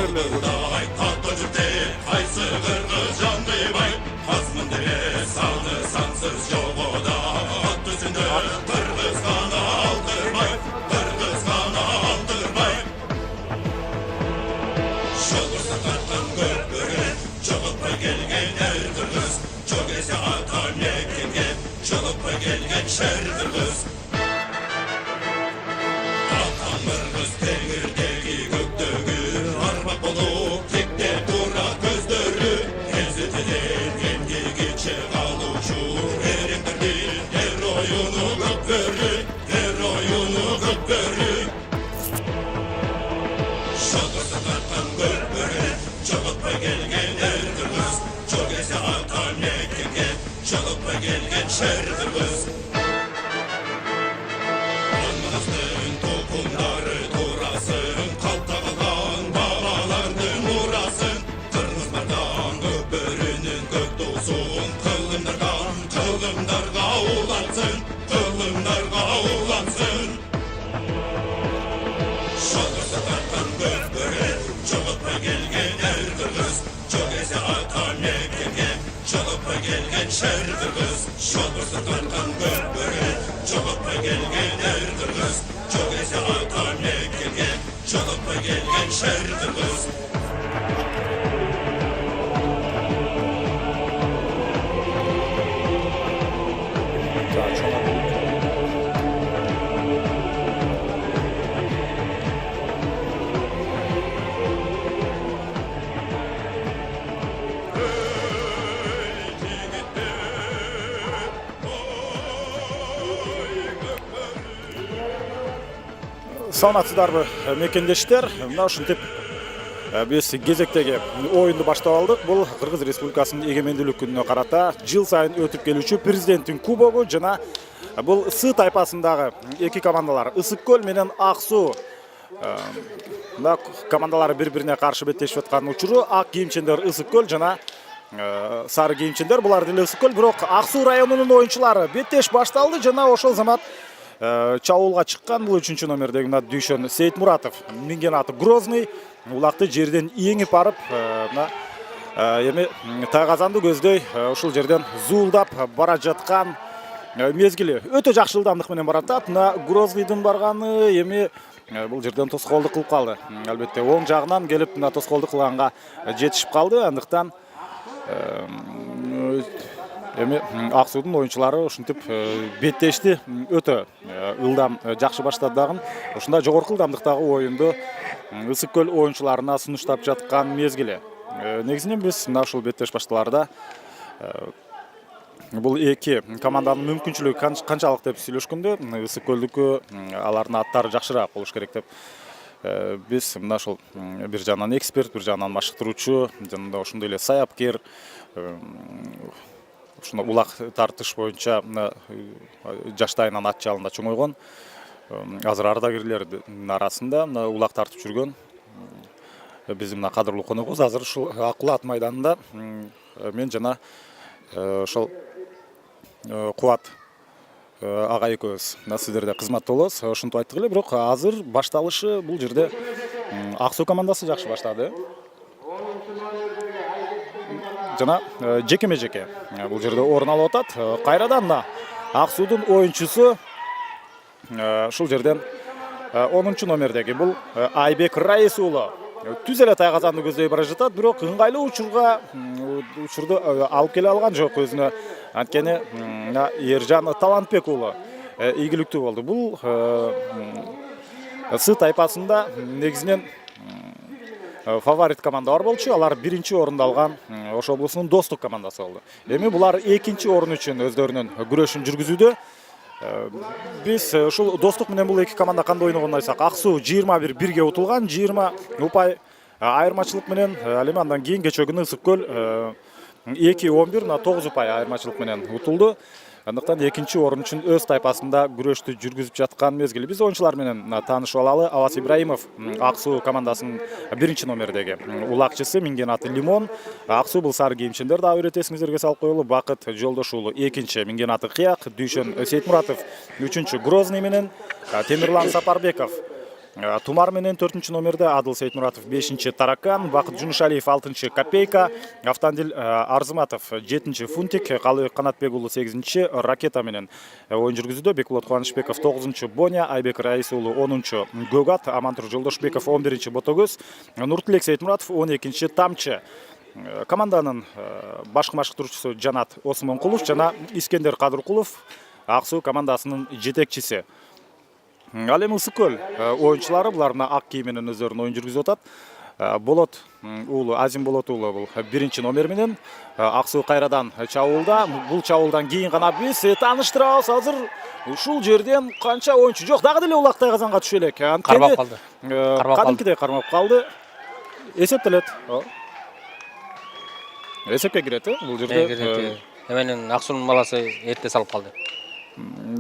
жігерлерді. Саламатсыздарбы мекендештер, мына ушинтип биз кезектеги оюнду баштап алдык. Бул Кыргыз Республикасынын эгемендүүлүк күнүнө карата жыл сайын өтүп келүүчү президенттин кубогу жана бул Сы тайпасындагы эки командалар Ысык көл менен Ак Суу командалары бири-бирине каршы беттешип аткан учуру ак кийимчендер Ысык көл жана сары кийимчендер булар деле Ысык көл, бирок Ак Суу районунун оюнчулары беттеш башталды жана ошол замат чабуулга чыккан бул 3-номердеги мына Дүйшөн Сейитмуратов минген аты Грозный улакты жерден иеңип барып эми Тайгазанды көздөй ушул жерден зуулдап бара жаткан мезгили өтө жакшы ылдамдык менен баратат. Мына Грознийдин барганы эми бул жерден тоскоолдук кылып калды. Албетте оң жагынан келип мына тоскоолдук кылганга жетишип калды. Андыктан эми Ак Суудун оюнчулары ушинтип беттешти, өтө ылдам жакшы баштады дагы. Ушундай жогорку ылдамдыктагы оюнду Ысык көл оюнчуларына сунуштап жаткан мезгили. Негизинен биз мына ушул беттеш башталарда бул эки команданын мүмкүнчүлүгү канчалык деп сүйлөшкөндө, Ысык көлдүкү алардын аттары жакшыраак болуш керек деп биз мына ушул бир жагынан эксперт, бир жагынан машыктыруучу жана ошондой эле саяпкер ушуна улак тартыш боюнча жаштайынан ат жалында чоңойгон азыр ардагерлердин арасында улак тартып жүргөн биздин мына кадырлуу коногубуз азыр ушул Акулат майданында мен жана ошол Кубат ага экөөбүз сиздерде кызматта болобуз. Ошентип айттык эле, бирок азыр башталышы бул жерде Ак Суу командасы жакшы баштады. Жана жекеме-жеке бул жерде орун алып атат. Кайрадан мына Ак Суудун оюнчусу ушул жерден 10-номердеги бул Айбек Раис уулу түз эле Тайгазанды көздөй бара жатат, бирок ыңгайлуу учурду алып келе алган жок өзүнө. Анткени Ержан Талантбек уулу ийгиликтүү болду. Бул Сы тайпасында негизинен фаворит командалар болчу. Алар биринчи орунду алган Ош облусунун Достук командасы болду. Эми булар экинчи орун үчүн өздөрүнүн күрөшүн жүргүзүүдө. Биз ушул Достук менен бул эки команда кандай ойногонун айтсак, Ак Суу 21-1 утулган, 20 упай айырмачылык менен, ал эми андан кийин кечээ күнү Ысык көл 2-11 9 упай айырмачылык менен утулду. Андыктан экинчи орун үчүн өз тайпасында күрөштү жүргүзүп жаткан мезгили. Биз оюнчулар менен таанышып алалы. Авас Ибраимов Ак Суу командасынын 1-номердеги улакчысы, минген аты Лимон. Ак Суу бул сары кийимчендер да ирет эсиңиздерге салып коелу. Бакыт Жолдош уулу экинчи, минген аты Кыяк. Дүйшөн Сейитмуратов 3-Грозный менен, Темирлан Сапарбеков Тумар менен 4-нчы номерде Адыл Сейтмуратов 5-нчы Таракан, Бакыт Жунушалиев 6-нчы Копейка, Автандил Арзыматов 7-нчы Фунтик, Калыбек Канатбек уулу 8-нчы Ракета менен оюн жүргүзүүдө. Бекболот Кубанычбеков 9-нчы Боня, Айбек Раис уулу 10-нчы Гөгат, Амантур Жолдошбеков 11-нчы Ботогөз, Нуртилек Сейтмуратов 12-нчы Тамчы. Команданын башкы машыктыруучусу Жанат Осмонкулов жана Искендер Кадыркулов Аксуу командасынын жетекчиси. Ал эми Ысык көл оюнчулары буларына ак кийим менен өздөрүнүн оюн жүргүзүп атат. Болот уулу, Азим Болот уулу бул 1-нчи номер менен Аксуу кайрадан чабуулда. Бул чабуулдан кийин гана биз тааныштырабыз. Азыр ушул жерден канча оюнчу жок, дагы деле улак тайгазанга түшө элек. Кармап калды. Кадимкидей кармап калды. Эсептелет. Эсепке кирет, бул жерде. Эменин Аксуунун баласы эрте салып калды.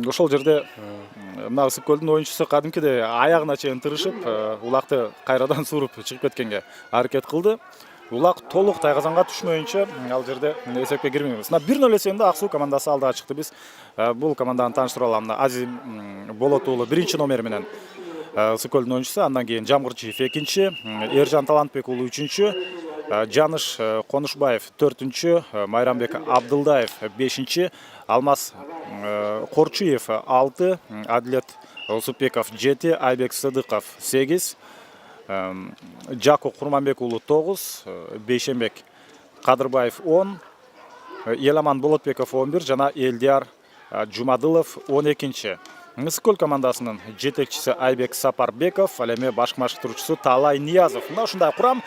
Ошол жерде мына Ысык көлдүн оюнчусу кадимкидей аягына чейин тырышып, улакты кайрадан сууруп чыгып кеткенге аракет кылды. Улак толук тайгазанга түшмөйүнчө ал жерде эсепке кирмейбиз. 1-0 эсебинде Аксуу командасы алдыга чыкты. Биз бул команданы тааныштырып алалы. Азим Болот уулу 1-нчи номер менен Ысык көлдүн оюнчусу, андан кийин Жамгырчиев 2-нчи, Эржан Талантбек уулу 3-нчү, Жаныш Конушбаев 4-нчү, Майрамбек Абдылдаев 5-нчи, Алмаз Корчуев 6, Адлет Усупбеков 7, Айбек Сыдыков 8, Жако Курманбек уулу 9, Бейшенбек Кадырбаев 10, Еламан Болотбеков 11 жана Элдияр Жумадылов 12-нчи. Ысык көл командасынын жетекчиси Айбек Сапарбеков, ал эми башкы машыктыруучусу Талай Ниязов. Мына ушундай курам.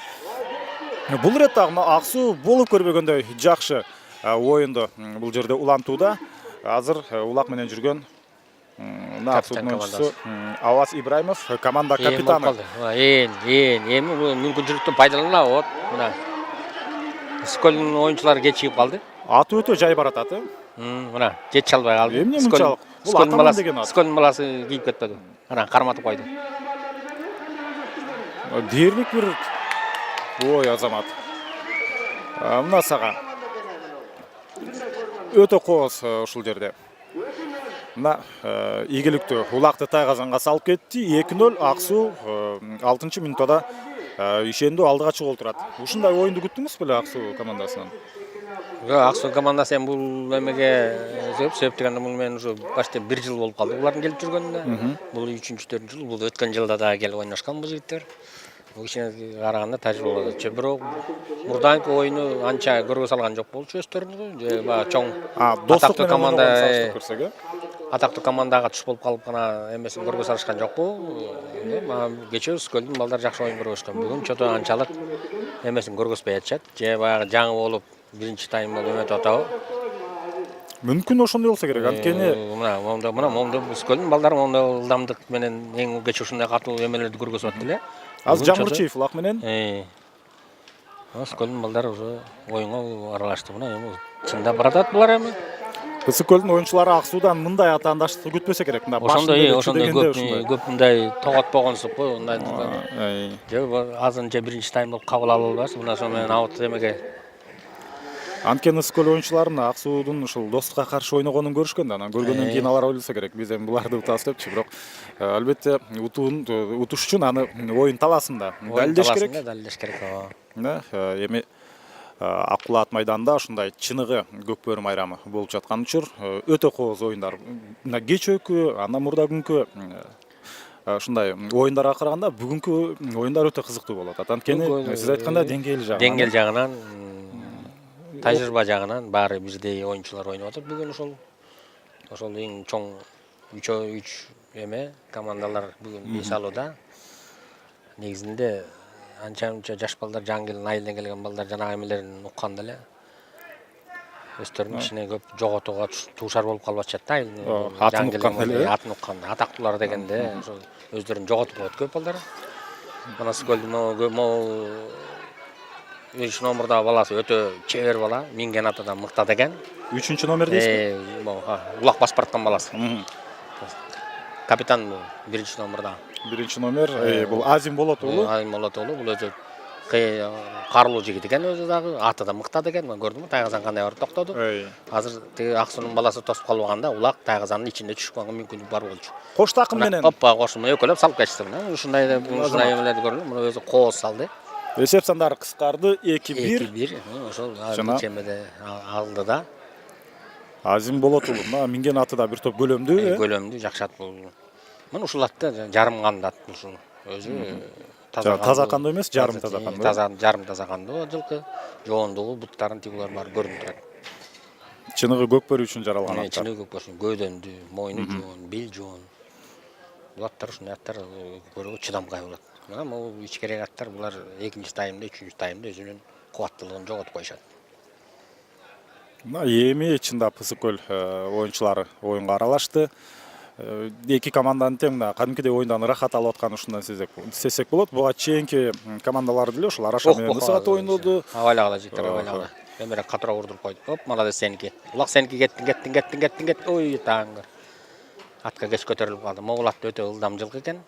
Бул ирет дагы Аксуу болуп көрбөгөндөй жакшы оюнду бул жерде улантууда. Азыр улак менен жүргөн Аксуунун оюнчусу Аваз Ибраимов, команда капитаны. Эми бул мүмкүнчүлүктөн пайдаланабы болот. Мына Ысык көлдүн оюнчулары кеч чыгып калды. Аты өтө жай баратат. Мына жетише албай калды. Эмне мынчалык? Бул атаман деген ат. Ысык көлдүн баласы кийип кетпеди. Ана карматып койду. Дээрлик бир ой Азамат. Мына сага өтө кооз ушул жерде. Мына ийгиликтүү улакты тайгазанга салып кетти. 2-0 Аксуу 6-чы мүнөттө ишендүү алдыга чыгып отурат. Ушундай оюнду күттүңүз беле Аксуу командасынан? Аксуу командасы эми бул эмеге себеп дегенде бул менен ушу почти 1 жыл болуп калды. Булардын келип жүргөнүнө. Бул 3-4 жыл. Бул өткөн жылда да келип ойношкон бул жигиттер. Бул кичине караганда тажрыйбалуу. Бирок мурдайкы оюну анча көргө салган жок болчу өздөрүнү. Же баягы чоң достук команда көрсөк, атактуу командага туш болуп калып гана эмесин көргө салышкан жокпу. Кечээ Ысык көлдүн балдары жакшы оюн көргөзгөн. Бүгүн чото анчалык эмесин көргөзбөй атышат. Же баягы жаңы болуп 1-чи тайм болуп өтүп атабы. Мүмкүн ошондой болсо керек. Анткени мына Ысык көлдүн балдары моундай ылдамдык менен эң кечээ ушундай катуу эмелерди көргөзүп атты эле. Азыр Жамгырчиев улак менен. Ысык көлдүн балдары уже оюнга аралашты. Мына эми чындап баратат булар эми. Ысык көлдүн оюнчулары Аксуудан мындай атаандаштыкты күтпөсө керек. Мына ошондой көп мындай тоготпогонсуп го, мындай. Же азырынча 1-чи тайм болуп кабыл ала албайбыз. Мына ошо менен абут эмеге. Анткени Ысык көл оюнчулары Аксуудун ушул достукка каршы ойногонун көрүшкөн да. Анан көргөндөн кийин алар ойлосо керек. Биз эми буларды утабыз депчи, бирок албетте утуш үчүн аны оюн талаасында далилдеш керек. Эми Аккулаат майданында ушундай чыныгы көк бөрү майрамы болуп жаткан учур өтө кооз оюндар. Мына кечөөкү, андан мурда күnkү ушундай оюндарга караганда бүгүнкү оюндар өтө кызыктуу болуп атат. Анткени сиз айткандай деңгээл жагынан, тажрыйба жагынан баары бирдей оюнчулар ойноп атат. Бүгүн ошол эң чоң 3 эме командалар бүгүн беш алууда. Негизинде анча жаш балдар, жаңы келген, айылдан келген балдар жанагы эмелерин укканда эле өздөрүнүн ичине көп жоготууга туушар болуп калып атышат да. Атын укканда, атактуулар дегенде ошо өздөрүн жоготуп коет көп балдар. Мына Ысык көлдүн 3 номердагы баласы өтө чебер бала, минген атадан мыктат экен. 3-чү номер дейсизби? Улак басып бараткан баласы. Капитан 1-чи номерда. 1-чи номер бул Азим Болот уулу. Азим Болот уулу бул өзү карылуу жигит экен өзү дагы, аты да мыктады экен. Мен көрдүм, Тайгазан кандай барып токтоду. Азыр тиги Аксунун баласы тосуп калбаганда улак Тайгазанын ичинде түшүп калганга мүмкүндүк бар болчу. Кош такым менен Оппа, кошум экөөлөп салып кетишти. Ушундай эмелерди көрдүм. Мына өзү кооз салды. эсеп сандары кыскарды 2-1. 2-1. Ошол чемеде алды да. Азим Болотулу мына минген аты да бир топ көлөмдүү. Көлөмдүү, жакшы ат бул. Мен ушул атты жарым кандуу ат ушул. Өзү таза кандуу эмес, жарым таза кандуу. Жарым таза кандуу жылкы. Жоондугу, буттарын тигулар баары көрүнүп турат. Чыныгы көкбөрү үчүн жаралган аттар. Чыныгы көкбөрү үчүн гөөдөндү, мойну жоон, бел жоон. Бул аттар ушундай аттар көрүүгө чыдамкай болот. Мына бул ичкерек аттар булар экинчи таймда, үчүнчү таймда өзүнүн кубаттуулугун жоготуп коюшат. Мына эми чында Пысыкөл оюнчулары оюнга аралашты. Эки команданын тең мына кадимкидей оюндан ырахат алып атканы ушундан сезсек болот. Буга чейинки командалар деле ушул Араша менен Ысыгат ойноду. Абайлага жигиттер, абайлага. Эмерек катыра урдуруп койду. Оп, молодец сеники. Улак сеники кеттиң. Ой, таңгыр. Атка кеч көтөрүлүп калды. Могул ат өтө ылдам жылкы экен.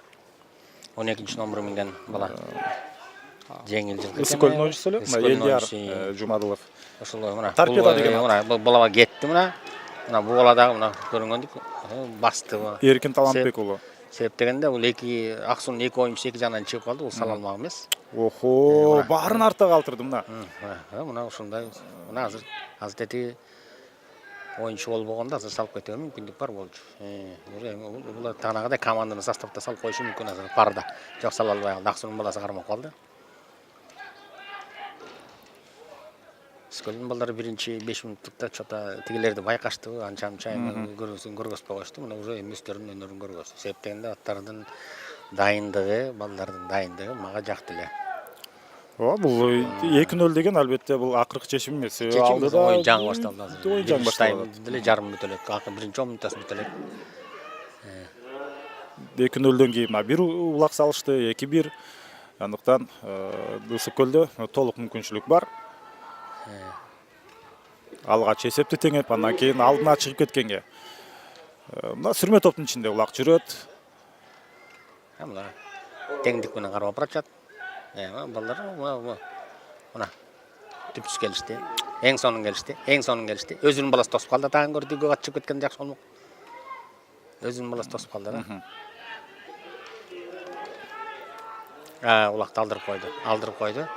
12-нчи номер минген бала. Жеңил жылкы экен. Ысыкөлдүн оюнчусу эле, мына Элдияр Жумадылов. Ошол мына. Торпеда деген. Мына бул балага кетти мына. Мына бул бала дагы мына көрүнгөндөк басты. Эркин Талантбек уулу. Себеп дегенде бул эки Аксунун эки оюнчусу эки жагынан чыгып калды, бул сала алмак эмес. Охо, баарын артта калтырды мына. Мына ушундай. Мына азыр тети оюнчу болбогондо азыр салып кетүүгө мүмкүндүк бар болчу. Бул танагыдай команданы составда салып коюшу мүмкүн азыр парда. Жок, сала албай калды. Аксунун баласы кармап калды. Сколдун балдары биринчи 5 мүнөттүктө чота тигилерди байкашты, анча-мынча көргөзбөй коюшту. Мына уже эми өздөрүнүн өнөрүн көргөздү. Себеп дегенде аттардын дайындыгы, балдардын дайындыгы мага жакты эле. Бул 2-0 деген албетте бул акыркы чечим эмес. Алдыда оюн жаңы башталды азыр. Оюн жаңы башталды. Деле жарым бүтө элек. Биринчи 10 мүнөттө бүтө элек. 2-0дөн кийин бир улак салышты, 2-1. Андыктан Ысыкөлдө толук мүмкүнчүлүк бар. Алгач эсепти теңеп, андан кийин алдына чыгып кеткенге. Мына сүрмө топтун ичинде улак жүрөт. Мына теңдик менен карап баратат. Балдар мына түпсүз келишти. Эң сонун келишти. Өзүнүн баласы тосуп калды, тагын көрдү, көк чыгып кеткен жакшы болмок. Өзүнүн баласы тосуп калды да. Улакты алдырып койду.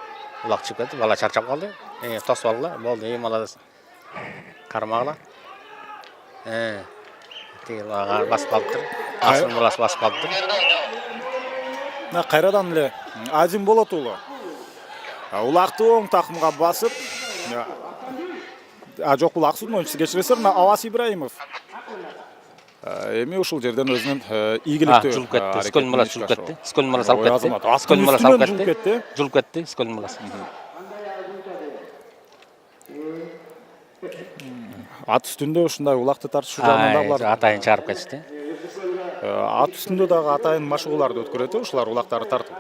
Улак чыгып кетти, бала чарчап калды. Тосуп алгыла, болду, молодец. Кармагыла. Тиги басып калыптыр. Асынын баласы басып калыптыр. Мына кайрадан эле Азим Болотулу. Улакты оң такымга басып, жок, бул Аксунун оюнчусу кечиресиз, мына Авас Ибраимов. Эми ушул жерден өзүнүн ийгиликтүү жүрүп кетти. Сколдун баласы жүрүп кетти. Сколдун баласы алып кетти. Сколдун баласы алып кетти. Жүрүп кетти Сколдун баласы. Ат үстүндө ушундай улакты тартышуу жагынан да булар атайын чыгарып кетишти. Ат үстүндө дагы атайын машыгууларды өткөрөт, ушулар улактарды тартып.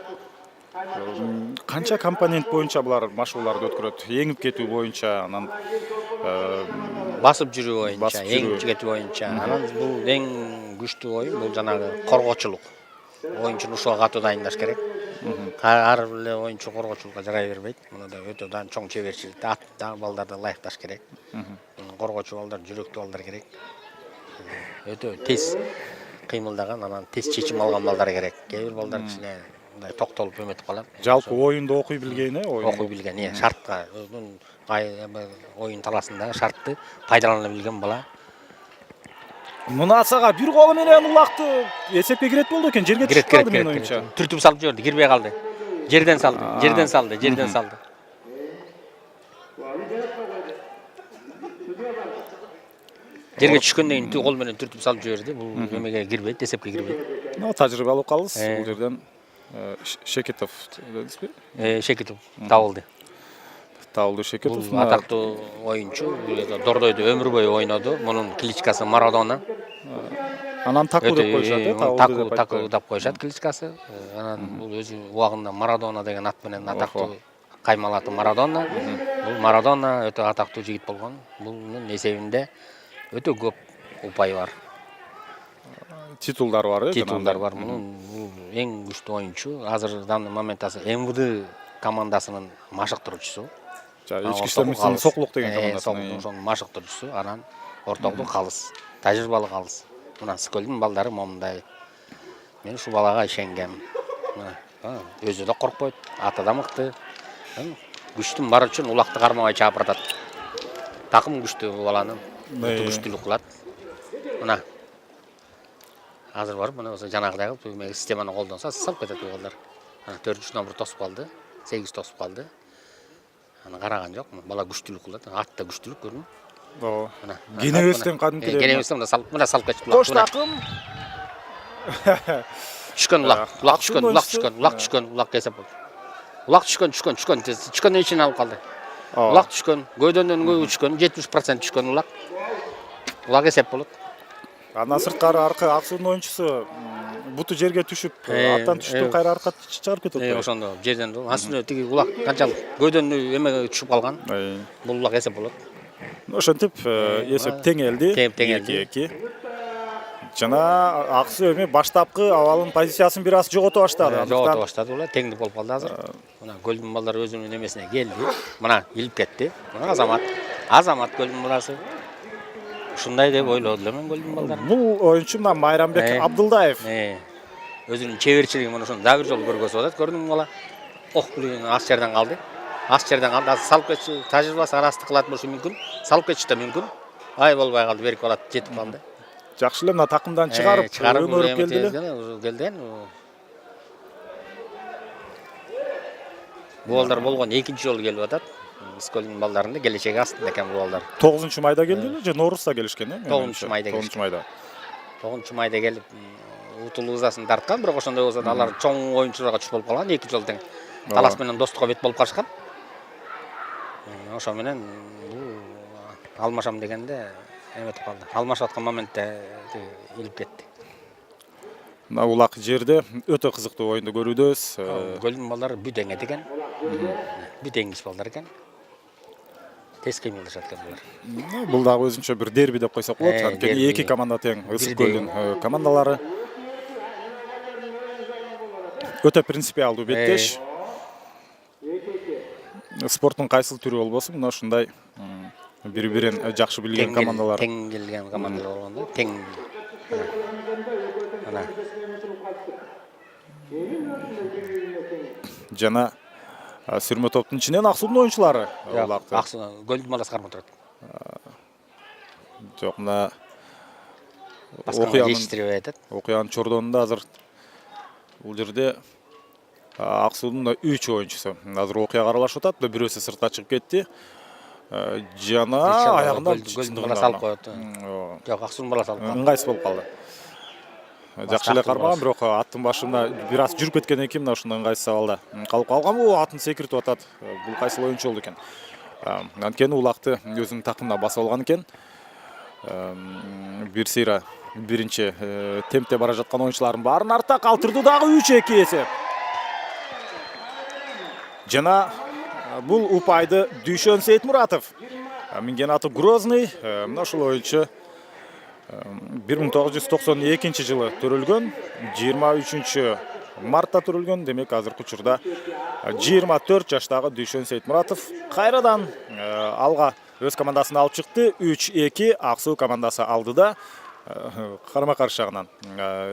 Канча компонент боюнча булар машыгууларды өткөрөт? Эңип кетүү боюнча, анан басып жүрүү боюнча, эңип кетүү боюнча. Анан бул эң күчтүү оюн бул жанагы коргоочулук. Оюнчуну ушуга катуу дайындаш керек. Ар бир оюнчу коргоочулукка жарай бербейт. Мына да өтө чоң чеберчиликти аттагы балдарды ылайыкташ керек. Коргоочу балдар, жүрөктүү балдар керек. Өтө тез кыймылдаган, анан тез чечим алган балдар керек. Кээ бир балдар кичине мындай токтолуп эметип калат. Жалпы оюнду окуй билген, окуй билген, шартка, өзүнүн оюн таласындагы шартты пайдалана билген бала. Мунасага бир колу менен улакты эсепке кирет болду экен, жерге түшүп калды менин оюмча. Түртүп салып жиберди, кирбей калды. Жерден салды. Жерге түшкөндөн кийин кол менен түртүп салып жиберди. Бул эмеге кирбейт, эсепке кирбейт. Тажрыйба алып калдыңыз. Бул жерден Шекетов дедизби? Шекетов табылды. Шекетов. Бул атактуу оюнчу, Дордойдо өмүр бою ойноду. Мунун кличкасы Марадона. Анан таку деп коюшат, таку деп коюшат кличкасы. Анан бул өзү убагында Марадона деген ат менен атактуу каймалаты Марадона. Бул Марадона өтө атактуу жигит болгон. Бунун эсебинде өтө көп упай бар. Титулдар бар, Титулдар бар. Мунун эң күчтүү оюнчу. Азыр данный момент МВД командасынын машыктыруучусу. Ички иштер министринин Сокулук деген командасынын. Ошонун машыктыруучусу, анан ортогду Калыс, тажрыйбалуу Калыс. Мына Скөлдүн балдары момундай. Мен ушул балага ишенгем. Мына өзү да коркпойт, аты да мыкты. Күчтүн бары үчүн улакты кармабай чаап баратат. Такым күчтүү бул баланы. Өтө күчтүүлүк кылат. Мына азыр барып мына осы жанагыдай кылып системаны колдонсо салып кетет бул балдар. 4 номер тосуп калды, 8 тосуп калды. Аны караган жок. Бала күчтүүлүк кылат. Ат да күчтүүлүк көрдүм. Ооба. Генебестен кадимкидей. Генебестен мына салып кетип. Кош такым. Түшкөн улак түшкөн, улак кесеп болду. Улак түшкөн ичине алып калды. Улак түшкөн, көйдөнөн көйгө түшкөн, 70% түшкөн улак. Улак кесеп болот. Андан сырткары аркы Аксуунун оюнчусу буту жерге түшүп, аттан түшүп кайра арка чыгарып кетип атпайбы? Ошондо жерден астына тиги улак канчалык көйдөнү эмеге түшүп калган. Бул улак кесеп болот. Ошентип эсеп теңелди. 2-2. Жана Аксуу эми баштапкы абалынын позициясын бир аз жогото баштады. Жогото баштады улар, теңдик болуп калды азыр. Мына Көлдүн балдары өзүнүн эмесине келди. Мына илип кетти. Мына Азамат Көлдүн баласы. Ушундай деп ойлодум эле мен Көлдүн балдарын. Бул оюнчу мына Майрамбек Абдылдаев. Өзүнүн чеберчилигин мына ошону дагы бир жолу көргөзүп атат. Көрдүңбү бала? Блин, аз жерден калды. Салып кетчи, тажрыйбасы арасты кылат болушу мүмкүн. Салып кетчи да мүмкүн. Ай болбой калды, берип калат, жетип калды. Жакшы эле мына такымдан чыгарып өнөрүп келди эле. Келден. Бул балдар болгон экинчи жолу келип атат. Скөлдүн балдарында келечеги астында экен бул балдар. 9-майда келди эле же Ноорузда келишкен э? 9-майда келишкен. 9-майда. 9-майда келип утулуу ызасын тарткан, бирок ошондой болсо да алар чоң оюнчуларга түшүп болуп калган. 2 жолу тең Талас менен Достукка бет болуп калышкан. Ошо менен бул алмашам дегенде эметип калды. Алмашып аткан моментте илип кетти. Мына улак жерде өтө кызыктуу оюнду көрүүдөбүз. Көлдүн балдары бүтеңе деген. Бүтеңиш балдар экен. Тез кыймылдашат экен булар. Бул дагы өзүнчө бир дерби деп койсок болот. Анткени эки команда тең, Ысык Көлдүн командалары. Өтө принципиалдуу беттеш. Спорттун кайсыл түрү болбосун, мына ушундай бири-бирин жакшы билген командалар. Тең келген командалар болгондо, тең. Мына. Жана сүрмө топтун ичинен Аксуунун оюнчулары улакты. Аксуу Көлдүн баласы кармап турат. Жок, мына окуянын чордонунда азыр бул жерде Аксуунун 3 оюнчусу азыр окуяга аралашып атат, бирөөсү сыртка чыгып кетти. Жана аягында Көлдүн баласы алып коет. Жок, Аксуунун баласы алып калды. Ыңгайсыз болуп калды. Жакшы эле кармаган, бирок аттын башында бир аз жүрүп кеткенден кийин мына ушундай ыңгайсыз абалда калып калган. Бул атын секиртип атат. Бул кайсыл оюнчу болду экен? Анткени улакты өзүнүн такымына басып алган экен. Бир сыйра биринчи темпте бара жаткан оюнчулардын баарын артта калтырды, дагы 3-2 эсеп. Жана бул упайды Дүйшөн Сейитмуратов. Минген аты Грозный. Мына ушул оюнчу 1992 жылы төрөлгөн, 23 мартта төрөлгөн. Демек азыркы учурда 24 жаштагы Дүйшөн Сейитмуратов кайрадан алга өз командасын алып чыкты. 3-2 Аксуу командасы алдыда. Карама-каршы жагынан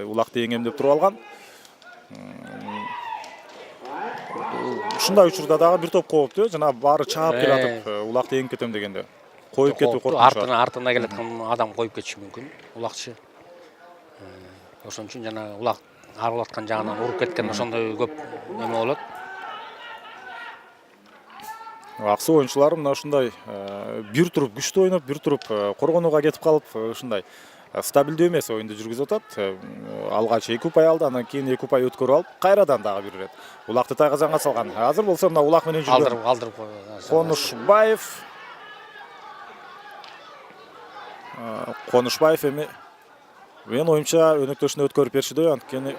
улакты эңемдеп туруп алган. Ушундай учурда дагы бир топ кооптуу. Жана баары чаап келатып, улакты эңип кетем дегенде. Коюп кетүү коркунучу. Артына келаткан адам коюп кетиши мүмкүн. Улакчы. Ошон үчүн жана улак арылып аткан жагынан уруп кеткен, ошондой көп эме болот. Аксуу оюнчулары мына ушундай бир туруп күчтүү ойноп, бир туруп коргонууга кетип калып, ушундай стабилдүү эмес оюнду жүргүзүп атат. Алгач 2 упай алды, андан кийин 2 упай өткөрүп алып, кайрадан дагы бир ирет улакты тайгазанга салган. Азыр болсо мына улак менен жүргөн алдырып Конушбаев эми мен оюмча өнөктөшүнө өткөрүп беришидөй, анткени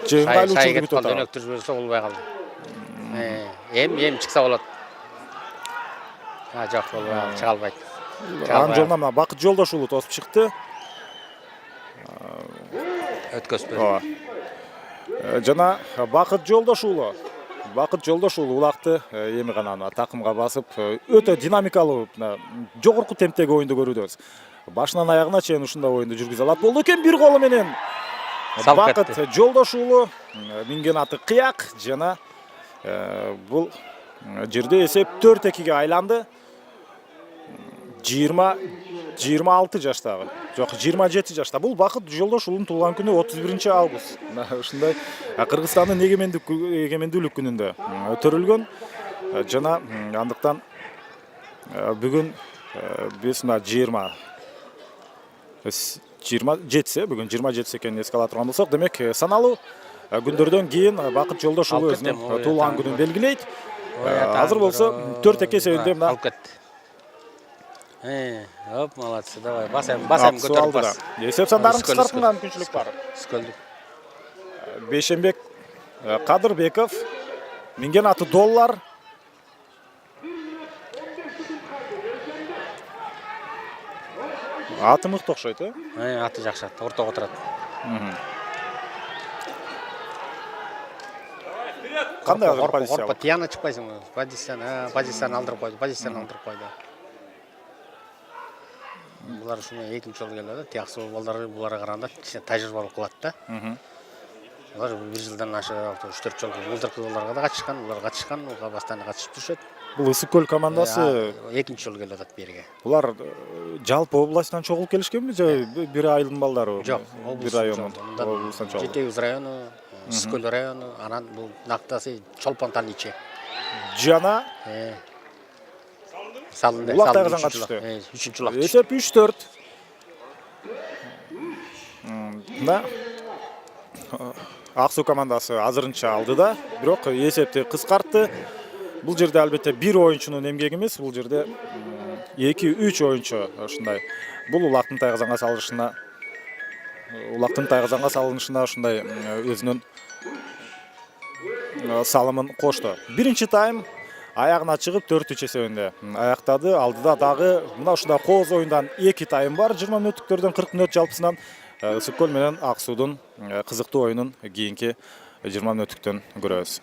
жыйынга бүтөт. Өнөктөшүп берсе болбой калды. Эм чыкса болот. Жок, болбой калды, чыга албайт. Анын жолуна мына Бакыт Жолдошуулу тосуп чыкты. Өткөзбөдү. Жана Бакыт Жолдошуулу Бакыт Жолдошұлы улақты эми гана такымга басып, өтө динамикалуу, жогорку темптеги оюнду көрүүдөбүз. Башынан аягына чейин ушундай оюнду жүргүзө алат болду экен. Бир голу менен Бакыт Жолдошұлы минген аты Кыяк жана бул жерде эсеп 4-2-ге айланды. 26 жаштагы, жок 27 жашта. Бул Бакыт Жолдошұлунун туулган күнү 31 август. Ушундай Кыргызстандын эгемендүүлүк күнүндө өтөрүлгөн жана андыктан бүгүн биз 27 бүгүн 27 экенин эске ала турган болсок, демек саналуу күндөрдөн кийин Бакыт Жолдошұлы өзүнүн туулган күнүн белгилейт. Азыр болсо 4-2 эсебинде мына Оп, молодцы, давай. Басам көтөрүп бас. Эсеп сандарын кыскартууга мүмкүнчүлүк бар. Скөлдүк. Бейшенбек Кадырбеков минген аты доллар. Аты мыкты окшойт, Аты жакшы, ортого турат. Кандай азыр позиция? Корпо тияна чыкпайсың. Позицияны алдырып койду. Булар ушуна экинчи жолу келди. Тияксы балдар буларга караганда тажрыйбалуу кылат да. Булар бир жылдан ашы 3-4 жол былтыркы балдарга да катышкан, булар катышкан, буга постоянно катышып жүрүшөт. Бул Ысык көл командасы экинчи жолу келип атат берге. Булар жалпы областтан чогулуп келишкенби же бир айылдын балдары? Жок, бир райондун. Областтан чогулуп. Жетегиз району, Ысык көл району, анан бул нактасы Чолпон Таличи. Жана Салынды. Улак Тайгазан катышты. 3-улак. Эсеп 3-4. Да. Аксуу командасы азырынча алды да, бирок эсепти кыскартты. Бул жерде албетте бир оюнчунун эмгеги эмес, бул жерде 2-3 оюнчу ушундай. Бул Улактын Тайгазанга салынышына ушундай өзүнүн салымын кошту. Биринчи тайм аягына чыгып 4-3 эсебинде аяктады. Алдыда дагы мына ушундай кооз оюндан 2 тайм бар. 20 мүнөттүктөрдөн 40 мүнөт жалпысынан Ысык көл менен Аксуудун кызыктуу оюнун кийинки 20 мүнөттүктөн көрөбүз.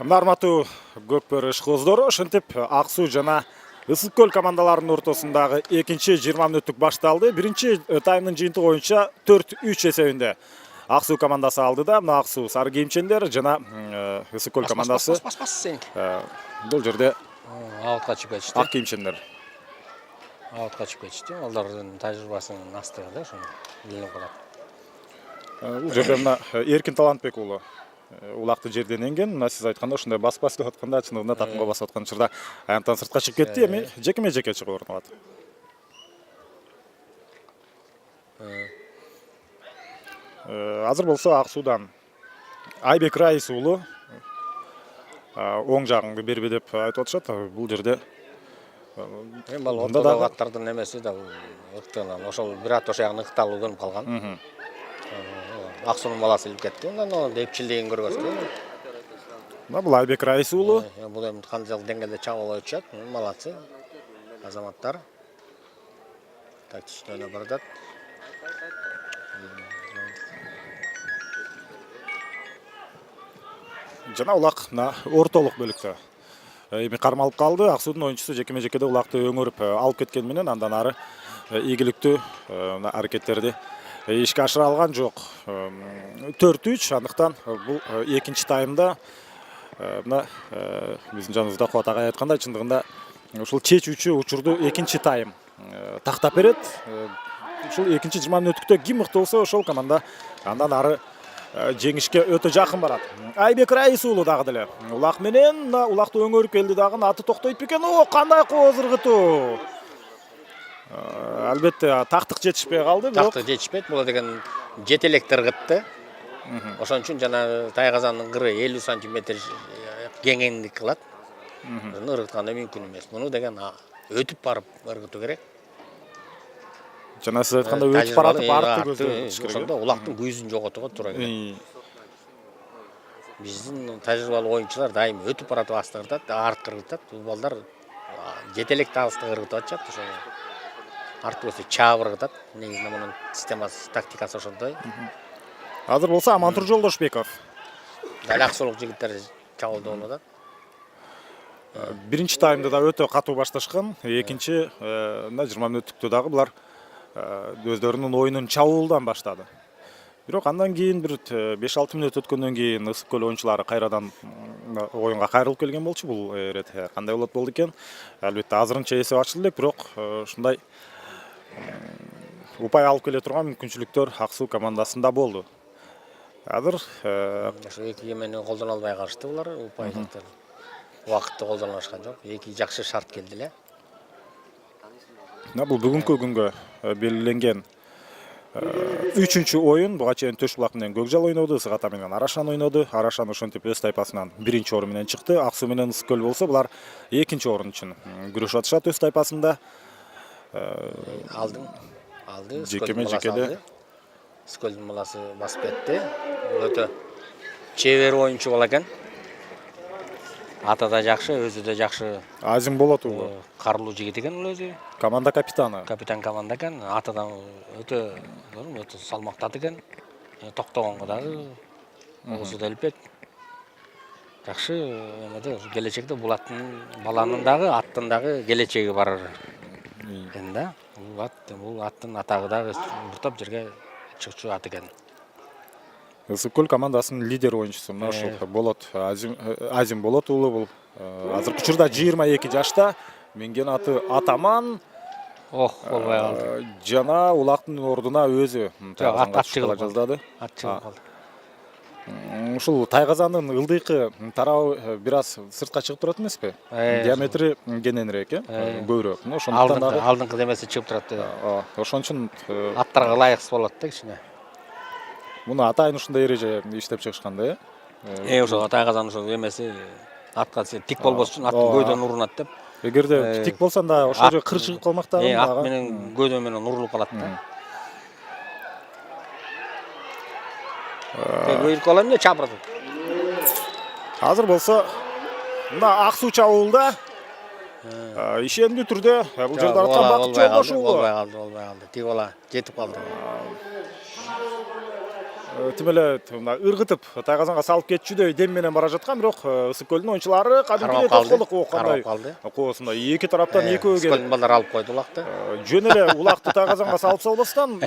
Нарматуу көкбөрү ишкоздору, ошентип Аксуу жана Ысык көл командаларынын ортосундагы экинчи 20 мүнөттүк башталды. Биринчи таймдын жыйынтыгы боюнча 4-3 эсебинде Аксуу командасы алды да, мына Аксуу сары кийимчендер жана Ысык көл командасы бул жерде аутка чыгып кетишти. ак кийимчендер. Аутка чыгып кетишти. Алардын тажрыйбасынын астыгы да ошону билинип калат. Бул жерде мына Эркин Талантбек уулу улакты жерден энген. Мына сиз айтканда ушундай бас деп атканда чындыгында такымга басып аткан учурда аянттан сыртка чыгып кетти. Эми жекеме-жеке чыгып орногат. Азыр болсо Аксуудан Айбек Раис уулу оң жагыңды бербе деп айтып атышат. Бул жерде Эми ал ортодогу аттардын эмеси да ыктыгынан ошол бир ат ошягын ыкталуу көрүнүп калган. Аксуунун баласы илип кетти. Андан эпчилдигин көрбөстү. Мына бул Айбек Раис уулу. Бул эми кандайча деңгээлде чабуулап өтүшөт. Молодцы. Азаматтар. Тактичтен барат. Жана Улак мына ортолук бөлүктө эми кармалып калды. Аксуудун оюнчусу жекеме-жекеде Улакты өңөрүп алып кеткен менен андан ары ийгиликтүү аракеттерди ишке ашыра алган жок. 4-3, андыктан бул экинчи таймда мына биздин жаныбызда Кубат агай айткандай, чындыгында ушул чечүүчү учурду экинчи тайм тактап берет. Ушул экинчи 20 мүнөттүктө ким мыкты болсо ошол команда андан ары жеңишке өтө жакын барат. Айбек Раис уулу дагы деле Улак менен Улакты өңөрүп келди дагы, аты токтойт бекен. О, кандай кооз ыргытуу. Албетте тактык жетишпей калды. Тактык жетишпейт. Бул деген жетелектер ыргытты. Ошон үчүн жана Тайгазандын кыры 50 см кеңиндик кылат. Муну ыргытканда мүмкүн эмес. Муну деген өтүп барып ыргытуу керек. Жана сиз айткандай өтүп баратып артты көздөш керек. Ошондо Улактын көзүн жоготууга туура келет. Биздин тажрыйбалуу оюнчулар дайым өтүп баратып астыртат, артка ыргытат. Бул балдар жетелекти астыга ыргытып атышат ошол. артып өсө чабыр кытат. Негизинде мунун системасы, тактикасы ошондой. Азыр болсо Амантур Жолдошбеков. Дал Аксулук жигиттер чабуулда болуп атат. Биринчи таймда да өтө катуу башташкан. Экинчи 20 мүнөттүктө дагы булар өздөрүнүн оюнун чабуулдан баштады. Бирок андан кийин бир 5-6 мүнөт өткөндөн кийин Ысык көл оюнчулары кайрадан оюнга кайрылып келген болчу. Бул ирет кандай болду экен? Албетте азырынча эсеп ачылды элек, бирок ушундай упай алып келе турган мүмкүнчүлүктөр Ак Суу командасында болду. Азыр Ошо эки эмени колдоно албай калышты булар, упайлыктар. Убакытты колдоно алышкан жок. Эки жакшы шарт келди эле. бул бүгүнкү күнгө белгиленген 3-чү оюн. Буга чейин Төш булак менен Көкжал ойноду, Ысык Ата менен Арашан ойноду. Арашан ошентип өз тайпасынан 1-чи орун менен чыкты. Ак Суу менен Ысык көл болсо булар 2-чи орун үчүн күрөшүп атышат өз тайпасында. Алды. Жекеме жекеде. Ысык көлдүн баласы басып кетти. Бул өтө чебер оюнчу бала экен. Ата да жакшы, өзү да жакшы. Азим болот уулу. Карлуу жигит экен ул өзү. Команда капитаны. Капитан команда экен. Атадан өтө салмактат экен. Токтогонго дагы оозу да илпек. Жакшы эмеде келечекте бул баланын дагы аттын дагы келечеги бар экен да. Бул аттын атагы дагы буртап жерге чыкчу ат экен. Ысык көл командасынын лидер оюнчусу мына ушул Болот Азим Болот уулу. Бул азыркы учурда 22 жашта. Менген аты Атаман. Болбой калды. Жана улактын ордуна өзү ат чыгып жаздады. Ат чыгып калды. Ушул Тайгазандын ылдыйкы тарабы бир аз сыртка чыгып турат эмеспи? Диаметри кененирээк, көбүрөөк. Ошондуктан дагы алдыңкы демеси чыгып турат. Ошон үчүн Аттарга ылайыксыз болот да кичине. Муну атайын ушундай эреже иштеп чыгышкан да. Ошо Тайгазан ошо эмеси атка тик болбош үчүн аттын көйдөн урунат деп. Эгерде тик болсоң да ошол жерге кыр чыгып калмак да. Ат менен көйдө менен урулуп калат да. Көйүлүп калам эле чабырды. Азыр болсо мына Ак Суу чабуулда ишендүү түрдө бул жерде аткан Бакыт Жолдошов болбой калды. Тик бала жетип калды. Тим эле мына ыргытып Тайгазанга салып кетчүдөй дем менен бара жаткан, бирок Ысык көлдүн оюнчулары кадимкидей тоскоолдук кандай коосунда эки тараптан экөө келип. Ысык балдар алып койду улакты. Жөн эле улакты Тайгазанга салып салбастан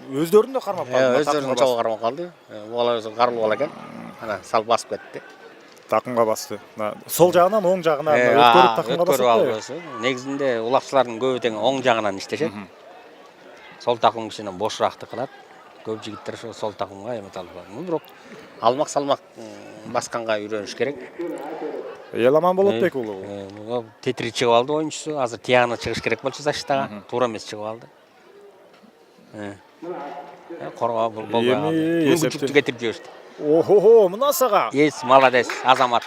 өздөрүн да кармап калды. Өздөрүнүн чогуу кармап калды. Бала өзү карлуу бала экен. Анан салып басып кетти. Такымга басты. Сол жагынан оң жагына өткөрүп такымга басты. Негизинде улакчылардын көбү тең оң жагынан иштешет. Сол такым кичине бошураакты кылат. Көп жигиттер сол такымга эмет алып барат. Бирок алмак салмак басканга үйрөнүш керек. Еламан Болотбек уулу. Тетри чыгып алды оюнчусу. Азыр тиягына чыгыш керек болчу защитага. Туура эмес чыгып алды. Коргоо болбой калды. Мүмкүнчүлүктү кетирип жиберишти. Мына сага. Молодец, Азамат.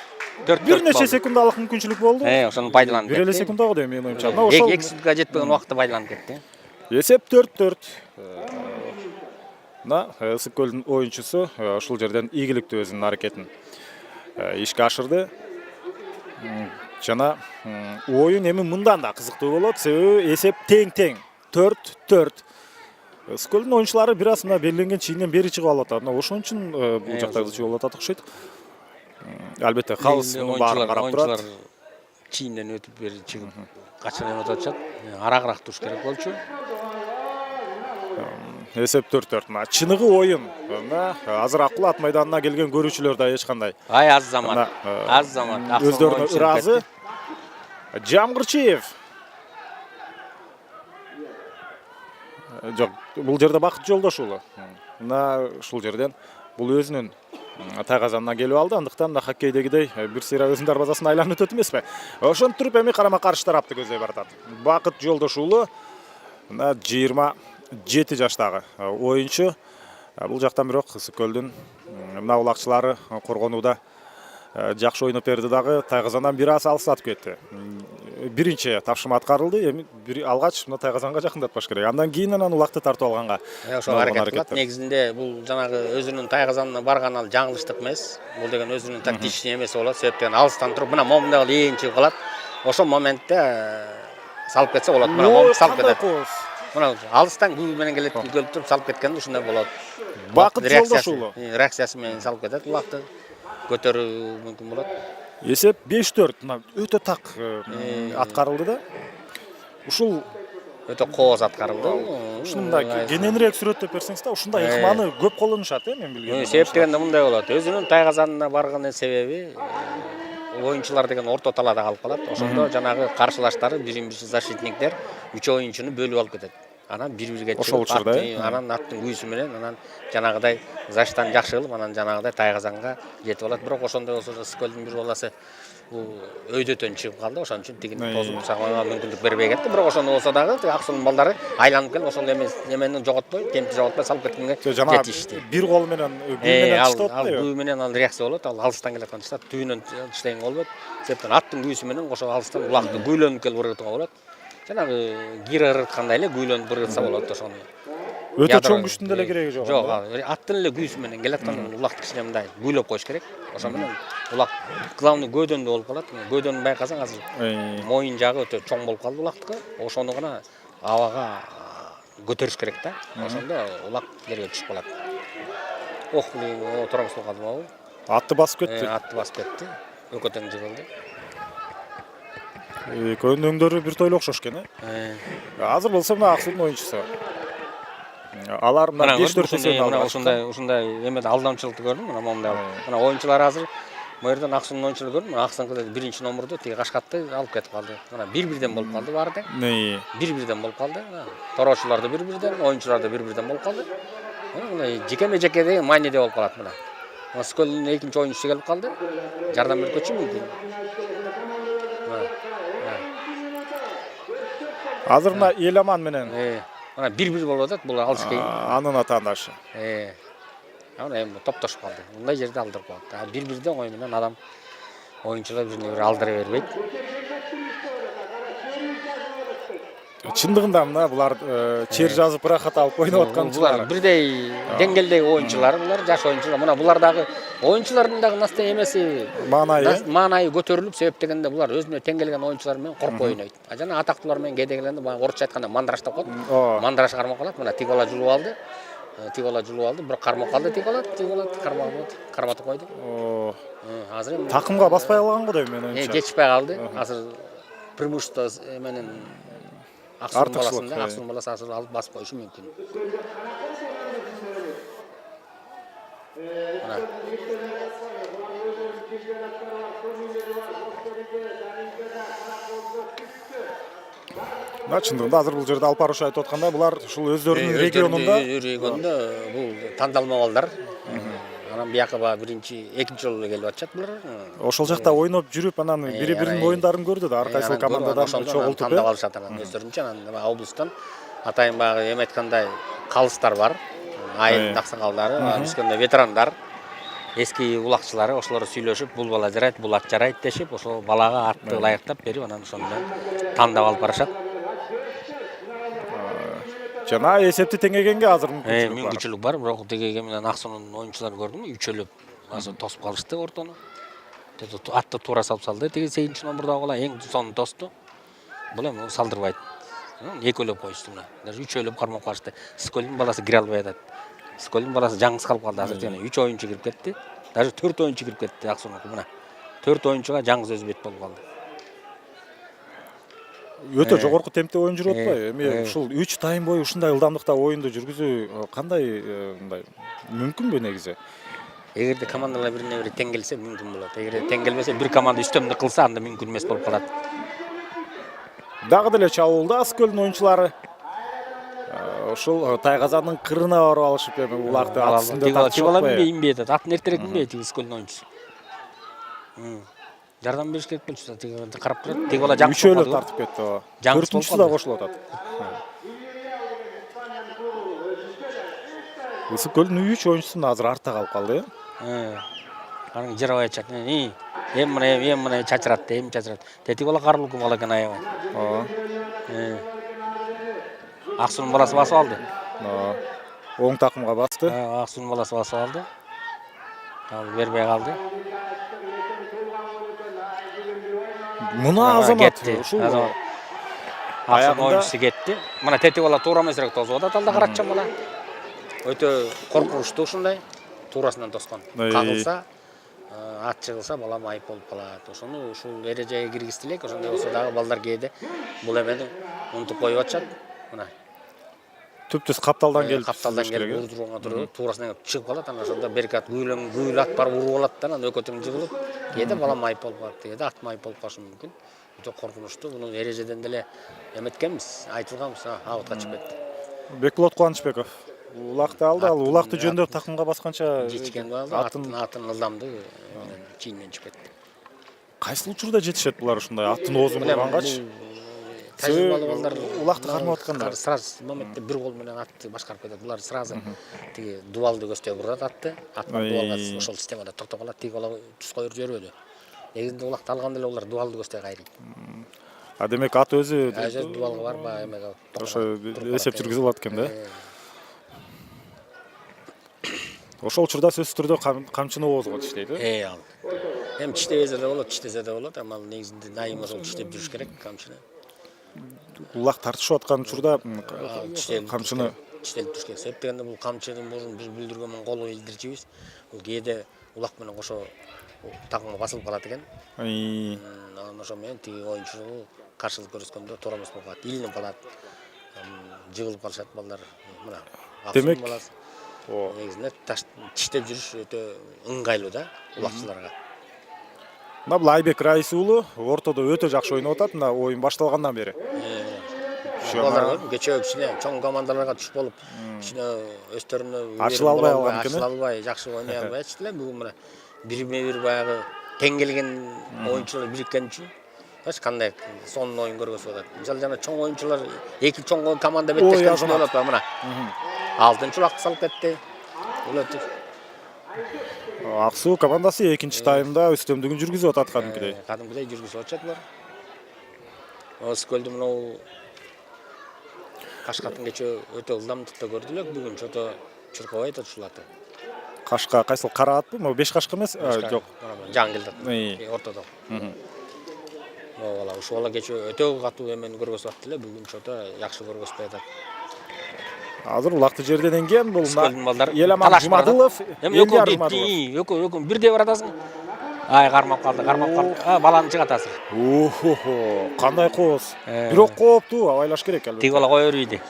Бир нече секундалык мүмкүнчүлүк болду. Ошону пайдаланып кетти. Бир эле секундагы деп менин оюмча. Ошол 2 секундга жетпеген убакытты пайдаланып кетти. Эсеп 4-4. Мына Ысык көлдүн оюнчусу ушул жерден ийгиликтүү өзүнүн аракетин ишке ашырды. Жана оюн эми мындан да кызыктуу болот, себеби эсеп тең-тең. 4-4. Ысык көлдүн оюнчулары бир аз мына белгиленген чийинден бери чыгып алып атат. Ошон үчүн бул жакта чыгып алып атат окшойт. Албетте калыс мунун баарын карап турат. Чийинден өтүп бери чыгып качан эмет атышат. Арагыраак туруш керек болчу. Эсеп 4-4. Чыныгы оюн. Азыр Аккул ат майданына келген көрүүчүлөр да эч кандай. Азамат. Өздөрүнө ыраазы. Жамгырчиев. Жок, бул жерде Бакыт Жолдошов. Мына ушул жерден бул өзүнүн Тайгазанына келип алды. Андыктан да хоккейдегидей бир сыйра өзүнүн дарбазасына айланып өтөт эмеспи? Ошентип эми карама каршы тарапты көздөй баратат. Бакыт Жолдошов мына 27 жаштагы оюнчу. Бул жактан бирок Ысык көлдүн мына улакчылары коргонууда жакшы ойноп берди дагы. Тайгазандан бир аз алыстатып кетти. Биринчи тапшырма аткарылды. Эми алгач мына Тайгазанга жакындатпаш керек. Андан кийин анан улакты тартып алганга. Ошо аракет кылат. Негизинде бул жанагы өзүнүн Тайгазанына барган ал жаңылыштык эмес. Бул деген өзүнүн тактичный эмеси болот. Себептен алыстан туруп мына момундай ээн чыгып калат. Ошол моментте салып кетсе болот. Мына момун салып кетет. Мына алыстан гүл менен келет, келип туруп салып кеткенде ушундай болот. Бакыт жолдош уулу. Реакциясы менен салып кетет, улакты көтөрүү мүмкүн болот. Есеп 5-4. Мына өтө так аткарылды да. Ушул Өтө кооз аткарылды. ушундай кененирээк сүрөттөп берсеңиз да, ушундай ыкманы көп колдонушат, мен билгенден. Себеп дегенде мындай болот. Өзүнүн тайгазанына барган себеби оюнчулар деген орто талаада калып калат. Ошондо жанагы каршылаштары биринчи защитниктер 3 оюнчуну бөлүп алып кетет. Анан бири-бирге чыгып, анан аттын күйүүсү менен анан жанагыдай защиттан жакшы кылып, анан жанагыдай тайгазанга жетип алат. Бирок ошондой болсо да Сколдун бир баласы бул өйдөтөн чыгып калды. Ошон үчүн тигин тосуп сагынга мүмкүндүк бербей кетти. Бирок ошондо болсо дагы Аксунун балдары айланып келип ошол эмени жоготпой, темпти жоготпой салып кеткенге жетишти. Бир кол менен гүл менен ал гүү менен ал реакция болот. Ал алыстан келаткан чыгат, түбүнөн иштеген болбойт. Себептен аттын күүсү менен ошо алыстан улакты гүйлөнүп келип ыргытууга болот. Жанагы гира ыргыткандай эле гүйлөнүп ыргытса болот ошону. Өтө чоң күчтүн деле кереги жок. Жок, аттын эле күүсү менен келаткан улакты кичине мындай гүйлөп коюш керек. Ошо менен улак главный гөөдөндө болуп калат. Гөөдөнү байкасаң азыр моюн жагы өтө чоң болуп калды улактыкы. Ошону гана абага көтөрүш керек да. Ошондо улак жерге түшүп калат. Ох, торомс болуп калдыбы? Атты басып кетти. Атты басып кетти. Өкө тең жыгылды. Экөөнүн өңдөрү бир тойло окшош экен, Азыр болсо мына Аксунун оюнчусу. Алар мына 5-4 эсебин алды. Ушундай эмеде алдамчылыкты көрдүм, мына мондай. Мына оюнчулар азыр бу жерден Аксунун оюнчуларын көрдүм. Аксунун биринчи номерду тиги Кашкатты алып кетип калды. Мына бир-бирден болуп калды баары тең. Бир-бирден болуп калды. Тороочулар да бир-бирден, оюнчулар да бир-бирден болуп калды. Мына жекеме-жеке деген майнеде болуп калат мына. Сколдун экинчи оюнчусу келип калды. Жардам берүүчү мүмкүн. Азыр мына Эламан менен мына бир-бир болуп атат, бул алыс кейин. Анын атаандашы. Ана эми топтошуп калды. Мындай жерде алдырып коет. Бир-бирден ой менен адам оюнчулар бирине бири алдыра бербейт. Чындыгында мына булар чер жазып ырахат алып ойноп атканчылар. Булар бирдей деңгээлдеги оюнчулар, булар жаш оюнчулар. Мына булар дагы оюнчулардын дагы эмеси маанайы көтөрүлүп, себеп дегенде булар өзүнө тең келген оюнчулар менен коркпой ойнойт. Жана атактуулар менен кээде келгенде баягы орусча айтканда мандраш деп коет. Мандраш кармап калат. Мына тиги бала жулуп алды. Бирок кармап калды тиги бала карматып койду. Азыр эми такымга баспай калган го дейм мен оюнчу. Жетишпей калды. Азыр преимущество менен Аксунун баласы азыр алып басып коюшу мүмкүн. Мына чындыгында азыр бул жерде Алпаруш айтып аткандай, булар ушул өздөрүнүн регионунда бул тандалма балдар. Анан бияка биринчи, экинчи жолу келип атышат булар. Ошол жакта ойноп жүрүп, анан бири-биринин оюндарын көрдү да, ар кайсы командадан чогултуп тандап алышат анан өздөрүнчө. Анан облустан атайын баягы эме айткандай калыстар бар. Айылдын аксакалдары, өскөндө ветерандар, эски улакчылары, ошолор сүйлөшүп, бул бала жарайт, бул ат жарайт дешип, ошол балага атты ылайыктап берип, анан ошондо тандап алып барышат. Жана эсепти теңегенге азыр мүмкүнчүлүк бар, бирок тиги менен Аксунун оюнчуларын көрдүм, үчөлөп азыр тосуп калышты ортону. Атты туура салып салды, тиги 8-чи номердагы бала эң сонун тосту. Бул эми салдырбайт. Экөөлөп коюшту мына. Даже үчөлөп кармап калышты. Сколдун баласы кире албай атат. Сколдун баласы жаңсыз калып калды. Азыр жана 3 оюнчу кирип кетти. Даже 4 оюнчу кирип кетти Аксунуку мына. 4 оюнчуга жаңсыз өзү бет болуп калды. Өтө жогорку темпте оюн жүрүп атпайбы? Эми ушул 3 тайм бою ушундай ылдамдыкта оюнду жүргүзүү кандай мындай мүмкүнбү негизи? Эгерде командалар бирине бири тең келсе мүмкүн болот. Эгерде тең келбесе, бир команда үстөмдүк кылса, анда мүмкүн эмес болуп калат. Дагы деле чабуулда Сколдун оюнчулары ушул Тайгазандын кырына барып алышып, эми улакты ат үстүндө тартып атпайбы? Имбей атат. Атын эртерээк имбейт тиги Сколдун оюнчусу. Жардам бериш керек болчу, тиги карап турат. Тиги бала жаңсыз үчөөлөп тартып кетти. Төртүнчүсү да кошулуп атат. Сколдун 3 оюнчусу азыр артта калып калды, Анан жарабай атышат. Эми мына чачырат, эми чачырат. Тиги бала карылуу бала экен аябай. Аксунун баласы басып алды. Оң такымга басты. Аксунун баласы басып алды. Ал бербей калды. Мына азамат ушул Аксын оюнчусу кетти. Мына тетик бала туура эмесирээк тосуп атат алда карачан бала. Өтө коркунучтуу ушундай. Туурасынан тоскон. Кагылса, ат чыгылса бала майып болуп калат. Ошону ушул эрежеге киргизди элек. Ошондой болсо дагы балдар кээде бул эмени унутуп коюп атышат. Мына Түптүз капталдан келип урдурууга туруп туурасынан чыгып калат. Анан ошондо беркат күйүл ат барып уруп алат да, анан өкөтүң жыгылып, кээде бала майып болуп калат, кээде ат майып болуп калышы мүмкүн. Өтө коркунучтуу. Муну эрежеден деле эметкенбиз, айтылганбыз, абутка чыгып кетти. Бекболот Кубанычбеков улакты алды, ал улакты жөндөп такымга басканча жетишкен балдар атын ылдамды чийинен чыгып кетти. Кайсыл учурда жетишет булар ушундай аттын оозун бургангачы? Тажрыйбалуу балдар улакты кармап атканда сразу моментте бир кол менен атты башкарып кетет. Булар сразу тиги дубалды көздөй бурат атты. Аттан дубалга ошол системада токтоп калат. Тиги бала түз коюп жибербөдү. Негизинде улакты алганда эле булар дубалды көздөй кайрыйт. Демек ат өзү дубалга барбай эмеге ошо эсеп жүргүзүп алат экен да. Ошол учурда сөзсүз түрдө камчыны оозго тиштейт, ал. Эми тиштебесе да болот, тиштесе да болот, ама негизинде дайыма ошол тиштеп жүрүш керек камчыны. Улак тартышып аткан учурда камчыны тиштелип туруш керек. Себеп дегенде бул камчынын мурун биз бүлдүргөн колу илдирчибиз. Бул кээде улак менен кошо такымга басылып калат экен. Анан ошо менен тиги оюнчу каршылык көрсөткөндө туура эмес болуп калат, илинип калат. Жыгылып калышат балдар. Мына демек негизинде тиштеп жүрүш өтө ыңгайлуу да улакчыларга. Мына бул Айбек Раис уулу ортодо өтө жакшы ойноп атат, мына оюн башталгандан бери. Балдар кечээ кичине чоң командаларга түшүп болуп, кичине өздөрүнө ачыла албай, жакшы ойной албай атышты эле. Бүгүн мына бирме-бир баягы тең келген оюнчулар бириккен үчүн кандай сонун оюн көргөзүп атат. Мисалы жана чоң оюнчулар, эки чоң команда беттешкен үчүн болот ба мына. 6-улакты салып кетти. Аксуу командасы экинчи таймда үстөмдүгүн жүргүзүп атат кадимкидей. Кадимкидей жүргүзүп атышат булар. Скөлдү мынау Кашкатын кечээ өтө ылдамдыкта көрдү элек, бүгүн чото чуркабай атат ушул аты. Кашка кайсыл кара атпы? Могу 5 кашка эмес? Жок. Жаңгылдат. Ортодо. Могу ушул бала кечээ өтө катуу эмени көргөзүп атты эле, бүгүн чото жакшы көргөзбөй атат. Азыр улакты жерден энген бул Еламан Жумадылов. Экөө бирдей баратасың. Ай кармап калды. Баланы чыгатасың. Кандай кооз. Бирок кооптуу, абайлаш керек албетте. Тиги бала кое бербейди.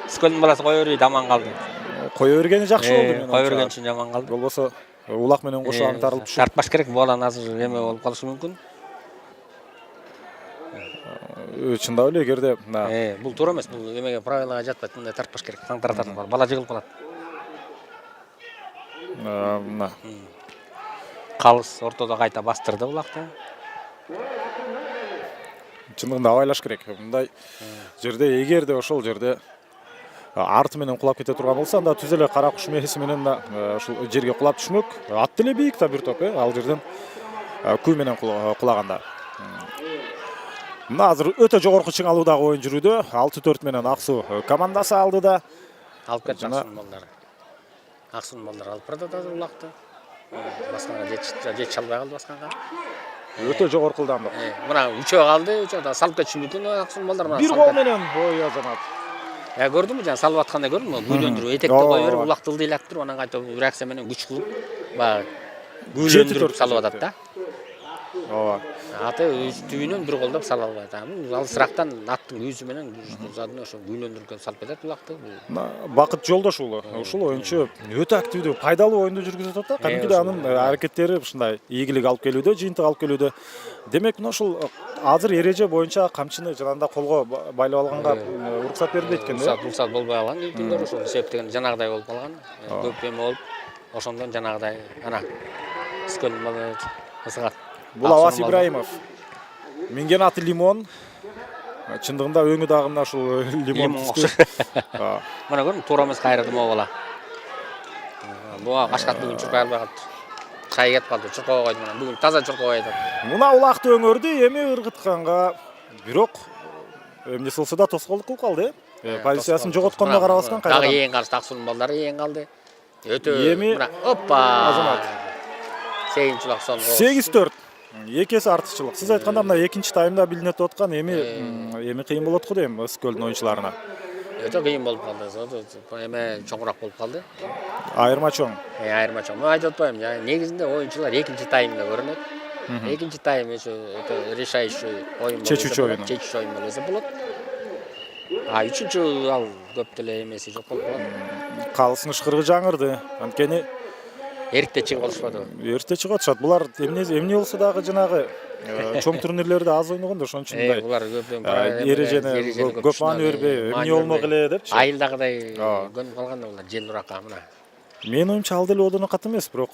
Скөлдүн баласы кое бербейди, аман калды. Кое бергени жакшы болду менин. Кое берген үчүн аман калды. Болбосо улак менен кошо аңтарылып түшүп. Тартпаш керек, баланы азыр эме болуп калышы мүмкүн. Чындап эле эгерде бул туура эмес, бул эмеге правилага жатпайт, мындай тартпаш керек. Тартып бала жыгылып калат. Мына Калыс ортодо кайта бастырды улакты. Чындыгында абайлаш керек. Мындай жерде эгерде ошол жерде арты менен кулап кете турган болсо, анда түз эле кара куш мээси менен ушул жерге кулап түшмөк. Ат деле бийик да бир топ, ал жерден күй менен кулаганда. Мына азыр өтө жогорку чыңалуудагы оюн жүрүүдө. 6-4 менен Аксуу командасы алды да. Алып кетти Аксуунун балдары. Аксуунун балдары алып баратат азыр улакты. Басканга жетише албай калды басканга. Өтө жогорку ылдамдык. Мына 3-өө калды, 3-өө салып кетиши мүмкүн Аксуунун балдары. Бир кол менен ой Азамат. Көрдүңбү жана салып атканда көрдүңбү? Гүйлөндүрүп этекте кое берип улакты ылдыйлап туруп, анан кайта реакция менен күч кылып, баягы гүйлөндүрүп салып атат да. Ооба. Аты түбүнөн бир колдоп сала албайт. Бул алысырактан аттын күйүүсү менен задына ошо гүйлөндүрүлгөн салып кетет улакты. Бакыт Жолдош уулу. Ушул оюнчу өтө активдүү, пайдалуу ойунду жүргүзүп атат. Кадимкидей анын аракеттери ушундай ийгилик алып келүүдө, жыйынтык алып келүүдө. Демек, мына ушул азыр эреже боюнча камчыны жанагындай колго байлап алганга уруксат берилбейт экен да. Уруксат болбой калган кийимдер ошол себептен жанагыдай болуп калган. Көп эме болуп, ошондон жанагыдай ана скөлдүн ысыгат. Бул Авас Ибраимов. Минген аты Лимон. Чындыгында өңү дагы мына ушул лимон түстүү. Мына көрүң, туура эмес кайрады могу бала. Буга Кашкат бүгүн чуркай албай калды. Кай кетип калды, чуркабай койду мына. Бүгүн таза чуркабай атат. Мына улакты өңөрдү, эми ыргытканга бирок эмнеси болсо да тоскоолдук кылып калды. Позициясын жоготконуна карабастан кайрадан. Дагы эң каршы Аксуунун балдары эң калды. Өтө мына оппа. 8-улак сон. 8-4. Эки эсе артыкчылык. Сиз айтканда мына экинчи таймда билинип аткан эми кыйын болот го дейм Ысык көлдүн оюнчуларына. Өтө кыйын болуп калды. Эме чоңураак болуп калды. Айырма чоң. Айырма чоң. Мен айтып атпаймынбы, негизинде оюнчулар экинчи таймда көрүнөт. Экинчи тайм өтө решающий оюн болуп Чечүүчү оюн. Чечүүчү оюн болуп эсептелет. Үчүнчү ал көп деле эмеси жок болуп калат. Калыстын ышкырыгы жаңырды. Анткени Эрте чыгып алышпады. эрте чыгып атышат. Булар эмне болсо дагы жанагы чоң турнирлерде аз ойногондо ошон үчүн мындай. Булар көптөн Эрежени көп маани бербей, эмне болмок эле депчи. Айылдагыдай көнүп калганда булар жел уракка мына. Менин оюмча ал деле одоно кат эмес, бирок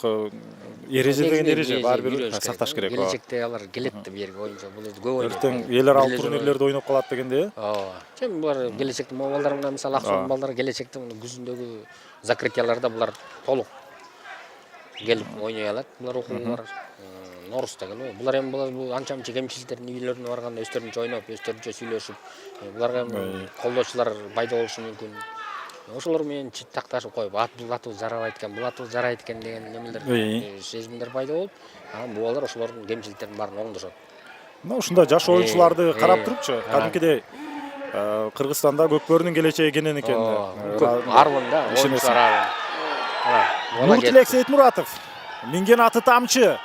эреже деген эреже баары бир сакташ керек. Келечекте алар келет деп жерге оюнчу бул көп ойнойт. Эртең элер ал турнирлерде ойноп калат дегенде. Ооба. Чем булар келечекте могу балдар менен мисалы Аксуунун балдары келечекте күзүндөгү закрытияларда булар толук келип ойной алат. Булар окуулар Норуста келип. Булар эми бул анча-мынча кемчиликтердин үйлөрүнө барганда өздөрүнчө ойноп, өздөрүнчө сүйлөшүп, буларга колдоочулар пайда болушу мүмкүн. Ошолор менен такташып коюп, бул атуу жарабайт экен, бул атуу жарайт экен деген немелер, сезимдер пайда болуп, анан бул балдар ошолордун кемчиликтерин баарын оңдошот. Мына ушундай жаш оюнчуларды карап турупчу, кадимкидей Кыргызстанда көкбөрүнүн келечеги кенен экен. Арбын да, оюнчулар арбын. Нуртилек Сейитмуратов, минген аты тамчы.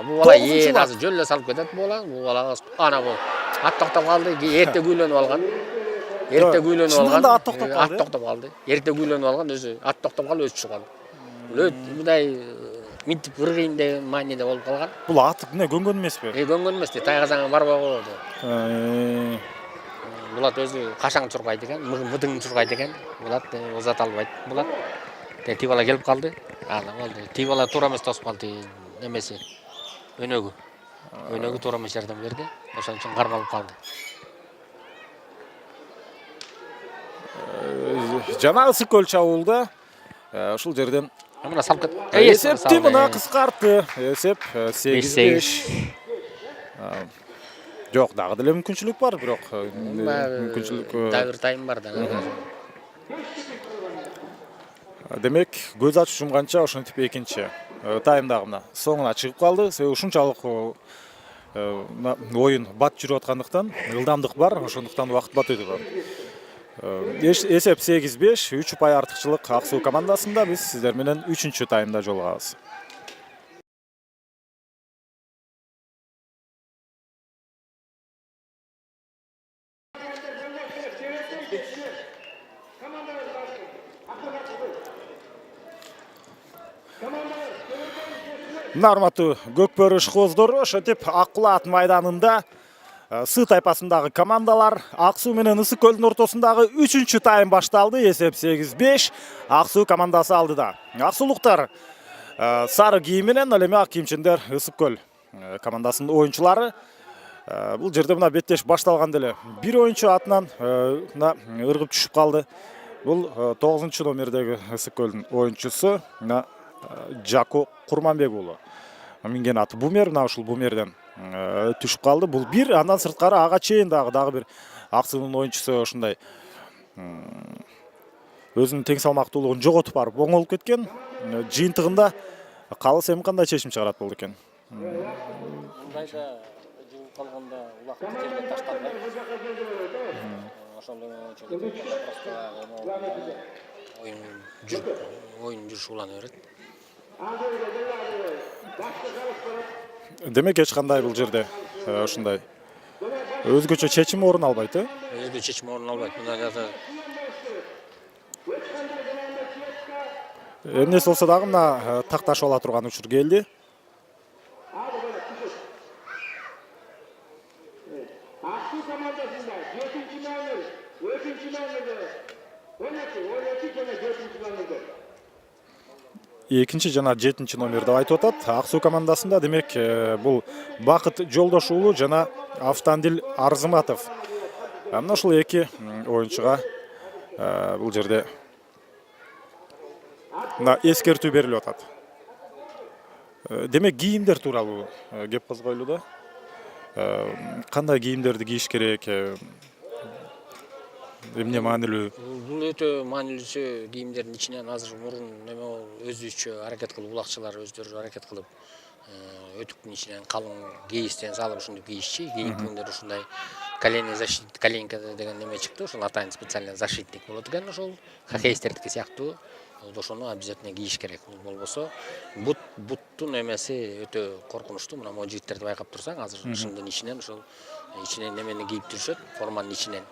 Бул бала азыр жөн эле салып кетет бул бала. Ана бул ат токтоп калды, эрте күйлөнүп алган. Эрте күйлөнүп алган. Чындыгында ат токтоп калды. Ат токтоп калды. Эрте күйлөнүп алган, өзү ат токтоп калып өзү чыгып калды. Мындай минтип ыргыйын деген мааниде болуп калган. Бул ат эмне көнгөн эмеспи? Көнгөн эмес, тайгазаңга барбагы болду. Булат өзү кашаң чургайт экен, мыдың чургайт экен. Булат узата албайт. Булат ти бала келип калды. Ана болду. Ти бала туура эмес тосуп калды немеси. Өнөгү туура эмес жардам берди. Ошон үчүн кармалып калды. Жана Ысык көл чабуулда ушул жерден мына салып кет. Эсепти мына кыскартты. Эсеп 8-5. Жок, дагы деле мүмкүнчүлүк бар, бирок мүмкүнчүлүк дагы бир тайм бар да. Демек, көз ачып жумганча ошентип экинчи таймдагы мына соңуна чыгып калды. Себеби ушунчалык оюн бат жүрүп аткандыктан, ылдамдык бар, ошондуктан убакыт бат өтүп бар. Эсеп 8-5, 3 упай артыкчылык Аксуу командасында. Биз сиздер менен 3-чү таймда жолугабыз. Урматтуу көкбөрү ышкоздору, ошентип Аккулат майданында Сы тайпасындагы командалар Аксуу менен Ысык көлдүн ортосундагы 3-чү тайм башталды. Эсеп 8-5. Аксуу командасы алдыда. Аксуулуктар сары кийим менен, ал эми ак кийимчиндер Ысык көл командасынын оюнчулары. Бул жерде мына беттеш башталган деле бир оюнчу атынан мына ыргып түшүп калды. Бул 9-чу номердеги Ысык көлдүн оюнчусу мына Жако Курманбек уулу. Минген аты Бумер, мына ушул Бумерден түшүп калды. Бул бир, андан сырткары ага чейин дагы бир Аксуунун оюнчусу ушундай өзүнүн тең салмактуулугун жоготуп барып оңолуп кеткен. Жыйынтыгында калыс эми кандай чечим чыгарат болду экен? Мындайда жугуп калганда улакты жерге таштанбай. Ошондой просто оюн жүрүшү улана берет. Демек эч кандай бул жерде ушундай өзгөчө чечим орун албайт, Өзгөчө чечим орун албайт. Мындайда эмнеси болсо дагы мына такташып ала турган учур келди. Aksu komandasında 4. номер, 4. номерде 12 жана 4 номерде. Экинчи жана 7 номер деп айтып атат. Аксуу командасында демек бул Бакыт Жолдош уулу жана Автандил Арзыматов. Мына ушул эки оюнчуга бул жерде мына эскертүү берилип атат. Демек кийимдер тууралуу кеп козгойлуу да. Кандай кийимдерди кийиш керек? Эмне маанилүү? Бул өтө маанилүүсү кийимдердин ичинен азыр мурун неме өзүчө аракет кылып, улакчылар өздөрү аракет кылып өтүктүн ичинен калың кийистен салып ушундой кийишчи. Кийинки күндөрү ушундай колени защит, коленка деген неме чыкты. Ошол атайын специально защитник болот экен, ошол хоккеисттердики сыяктуу. Ошону обязательно кийиш керек. Болбосо буттун эмеси өтө коркунучтуу. Мына могу жигиттерди байкап турсаң, азыр шымдын ичинен ошол ичинен немени кийип жүрүшөт, форманын ичинен.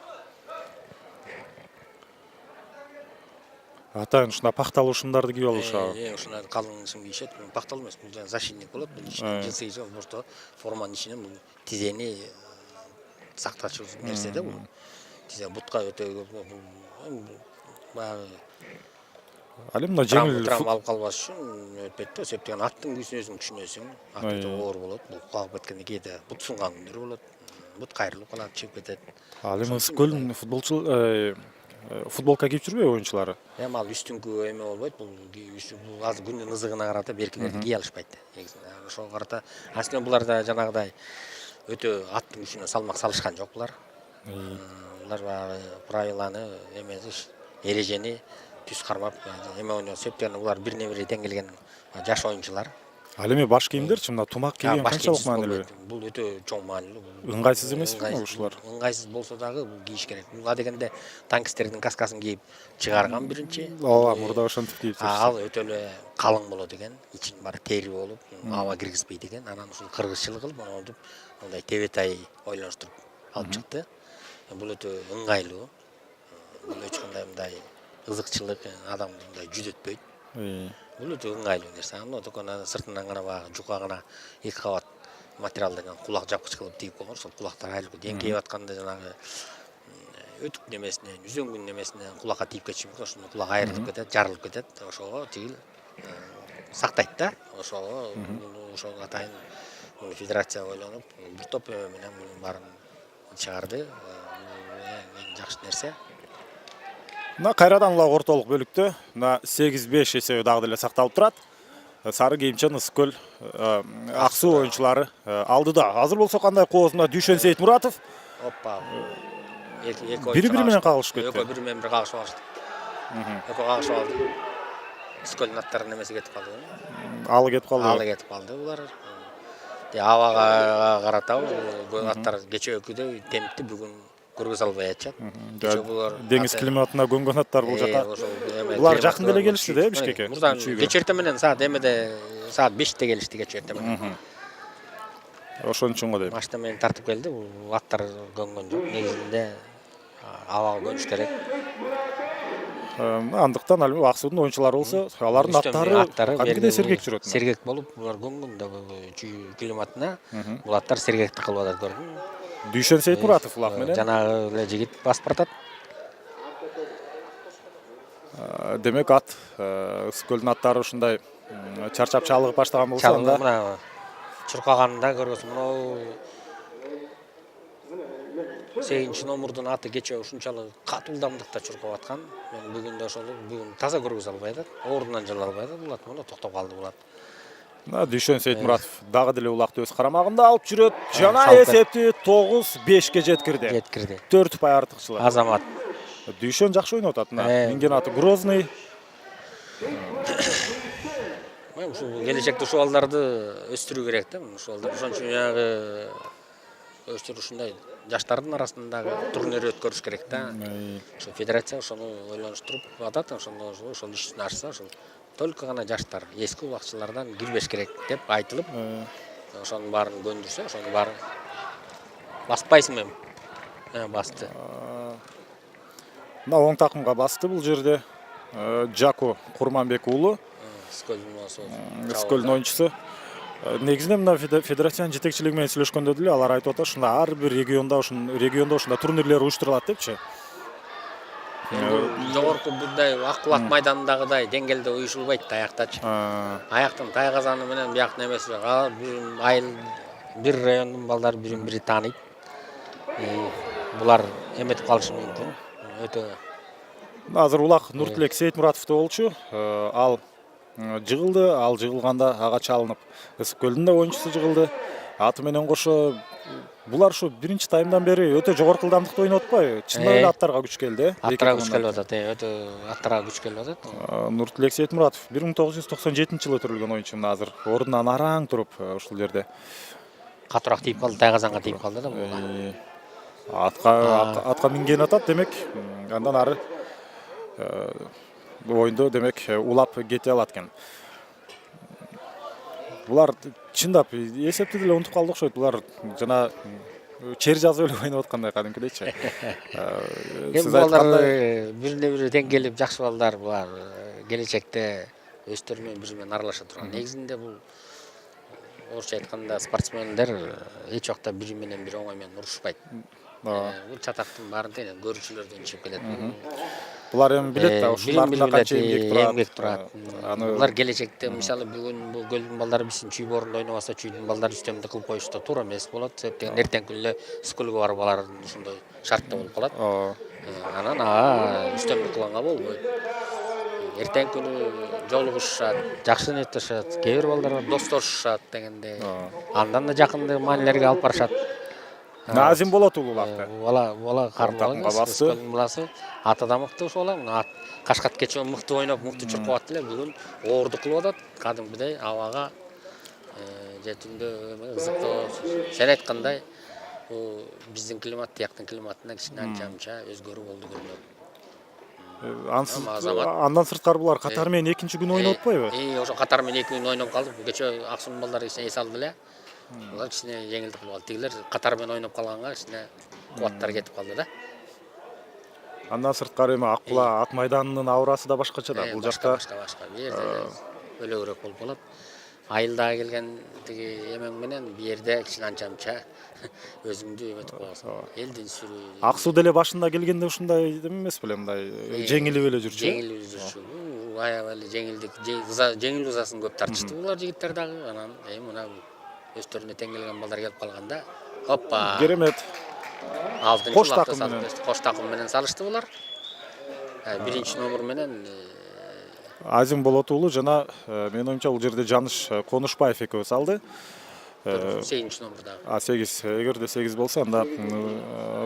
Атайын ушундай пахталуу шымдарды кийип алышабы? Ушундай калың шым кийишет. Бул пахталуу эмес, бул защитник болот. Бул ичинен жынсы кийишет, просто форманын ичинен бул тизени сактачу нерсе да бул. Тизе бутка өтө баягы Ал эми мына жеңил травма алып калбаш үчүн өтпөйт да. Себептен аттын күйүүсүн түшүнөсүң. Ат өтө оор болот. Бул кагып кеткенде кээде бут сынган күндөр болот. Бут кайрылып калат, чыгып кетет. Ал эми Ысыкөлдүн футболка кийип жүрбөйбү оюнчулары? Эми ал үстүңкү эме болбойт. Бул азыр күндүн ызыгына карата беркилерди кие алышпайт. Негизинен ошого карата аслында булар да жанагыдай өтө аттын күчүнө салмак салышкан жок булар. Булар баягы правиланы эрежени түз кармап эме ойноо. Себептен булар бирине бири тең келген жаш оюнчулар. Ал эми баш кийимдерчи мына тумак кийген канчалык маанилүү? Бул өтө чоң маанилүү. Ыңгайсыз эмеспи ушулар? Ыңгайсыз болсо дагы бул кийиш керек. Бул адегенде танкисттердин каскасын кийип чыгарган биринчи. Ооба, мурда ошентип кийип жүрчү. Ал өтө эле калың болот экен. Ичин баары тери болуп, аба киргизбейт экен. Анан ушул кыргызчылык кылып, монтип мындай тебетай ойлонуштуруп алып чыкты. Бул өтө ыңгайлуу. Бул эч кандай мындай ызыкчылык адамды мындай жүдөтпөйт. Бул өтө ыңгайлуу нерсе. Анан токона сыртынан гана баягы жука гана 2 кабат материал деген кулак жапкыч кылып тийип койгон. Ошол кулактар айылып кетет. Эң кийип атканда жанагы өтүк немесинен, үзөңгүн немесинен кулакка тийип кетиши мүмкүн. Ошондо кулак айрылып кетет, жарылып кетет. Ошого тигил сактайт да. Ошого атайын федерация ойлонуп, бир топ эме менен мунун баарын чыгарды. Эң жакшы нерсе. Мына кайрадан эле ортолук бөлүктө мына 8-5 эсеби дагы деле сакталып турат. Сары кийимчен Ысыкөл Ак суу оюнчулары алдыда. Азыр болсо кандай коозунда Дүйшөн Сейитмуратов. Оппа. Бири-бири менен кагылышып кетти. Экөө бири менен бир кагышып алышты. Экөө кагышып алды. Ысыкөлдүн аттарынын немеси кетип калды. Алы кетип калды. Алы кетип калды булар. Абага карата аттар кечээкүдө темпти бүгүн көргөзө албай атышат. Деңиз климатына көнгөн аттар бул жака. Булар жакын деле келишти да Бишкекке. Кечээ эртең менен саат 5-те келишти кечээ эртең менен. Ошон үчүн го дейм. Машина менен тартып келди. Бул аттар көнгөн жок. Негизинде абага көнүш керек. Андыктан ал Ак суунун оюнчулары болсо, алардын аттары кадимде сергек жүрөт. Сергек болуп, булар көнгөн да климатына. Бул аттар сергектик кылып атат көрдүң. Дүйшөн Сейитмуратов улак менен. Жанагы эле жигит басып баратат. Демек ат Ысыкөлдүн аттары ушундай чарчап чалыгып баштаган болсо анда мына чуркаганында көрөсүң. Мына 8 номурдун аты кечээ ушунчалык катуу ылдамдыкта чуркап аткан. Мен бүгүн таза көргөзө албай атат. Ордунан жала албай атат. Булат мына токтоп калды булат. Мына Дүйшөн Сейитмуратов дагы деле улакты өз карамагында алып жүрөт. Жана эсепти 9-5ке жеткирди. 4 упай артыкчылык. Азамат. Дүйшөн жакшы ойноп атат. Минген аты Грозный. Ушул келечекте ушул балдарды өстүрүү керек да. Ушул балдар ошон үчүн ягы өстүрүү ушундай жаштардын арасындагы турнир өткөрүш керек да. Ошо федерация ошону ойлонуштуруп атат. Ошондо ошол иштин ашса, ошол только гана жаштар, эски улакчылардан кирбеш керек деп айтылып, ошонун баарын көндүрсө, ошонун баары баспайсың эми. Басты. Мына оң такымга басты бул жерде. Жако Курманбек уулу. Ысыкөлдүн оюнчусу. Негизинен мына федерациянын жетекчилиги менен сүйлөшкөндө деле алар айтып атат, ушундай ар бир региондо ушундай турнирлер уюштурулат депчи. Жогорку мындай ак булак майданындагыдай деңгээлде уюшулбайт да аяктачы. Аяктын тайгазаны менен бияктын эмеси бар. Бир райондун балдары бири тааныйт. Булар эметип калышы мүмкүн. Өтө. Азыр улак Нуртилек Сейитмуратовдо болчу. Ал жығылды, ал жығылганда ага чалынып Ысык көлдүн да оюнчусу жығылды. Аты менен кошо булар ушу биринчи таймдан бери өтө жогорку ылдамдыкта ойноп атпайбы? Чындап эле аттарга күч келди. Аттарга күч келип атат, өтө аттарга күч келип атат. Нуртилек Сейтмуратов 1997-жылы төрөлгөн оюнчу мына азыр ордунан араң туруп ушул жерде. Катуураак тийип калды, тайгазанга тийип калды да бул. Атка минген атат, демек андан ары оюнду демек улап кете алат экен. Булар чындап эсепти деле унутуп калды окшойт. Булар жана чер жазып эле ойноп аткандай кадимкидейчи. Эми балдар бирине бири тең келип жакшы балдар булар келечекте өздөрү менен бири менен аралаша турган. Негизинде бул орусча айтканда спортсмендер эч убакта бири менен бири оңой менен урушпайт. Бул чатактын баарын тең көрүүчүлөрдөн чыгып келет. Булар эми билет да, ушулардын канча эмгек турат. Булар келечекте мисалы бүгүн бул көлдүн балдары биздин чүй борунда ойнобаса, чүйдүн балдары үстөмдүк кылып коюшу да туура эмес болот. Себептен эртеңки күнү эле скулга барып алардын ушундай шартта болуп калат. Анан ага үстөмдүк кылганга болбойт. Эртеңки күнү жолугушушат, жакшы ниеттешет, кээ бир балдар достошушат дегенде. Андан да жакынды маанилерге алып барышат. Назим болот улуулакты. Бала карбасы. Аты да мыкты ошол бала. Кашкат кечөө мыкты ойноп, мыкты чуркап атты эле. Бүгүн оордук кылып атат. Кадимгидей абага жетимдүү ызыктоо. Сен айткандай, биздин климат, тияктын климатына кичине анча өзгөрүү болду көрүнөт. Андан сырткары булар Катар менен экинчи күнү ойноп атпайбы? Ошо Катар менен 2 күн ойноп калдык. Кечөө Аксунун балдары кичине эс алды эле. Булар кичине жеңилдик кылып алды. Тигилер Катар менен ойноп калганга кичине кубаттары кетип калды да. Андан сырткары эми Акбула ат майданынын аурасы да башкача да. Бул жакта башка. Бу жерде өлөгүрөөк болуп калат. Айылдагы келген тиги эмең менен бу жерде кичине анча өзүңдү эметип коесуң. Элдин сүрүү. Аксуу деле башында келгенде ушундай эмес беле, мындай жеңилип эле жүрчү. Жеңилип жүрчү. Аябай эле жеңилдик, жеңил узасын көп тартышты булар жигиттер дагы. Анан мына өздөрүнө тең келген балдар келип калганда, оппа. Керемет. Кош такым менен салышты булар. Биринчи номер менен Азим Болот уулу жана менин оюмча бул жерде Жаныш Конушбаев экөө салды. 8 номердагы. 8, эгерде 8 болсо анда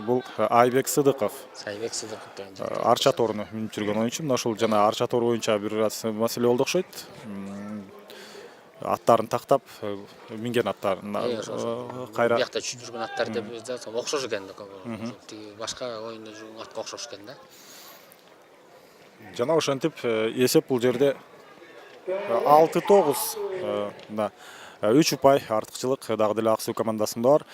бул Айбек Сыдыков. Айбек Сыдыков деген. Арча торуну мүнүп жүргөн оюнчу. Мына ушул жана Арча тору боюнча бир аз маселе болду окшойт. Аттарын тактап минген аттарын кайра Биякта чүйүп жүргөн аттар деп окшош экен да. Тиги башка оюнда жүргөн атка окшош экен да. Жана ошентип эсеп бул жерде 6-9 мына 3 упай артыкчылык дагы деле Аксуу командасында бар.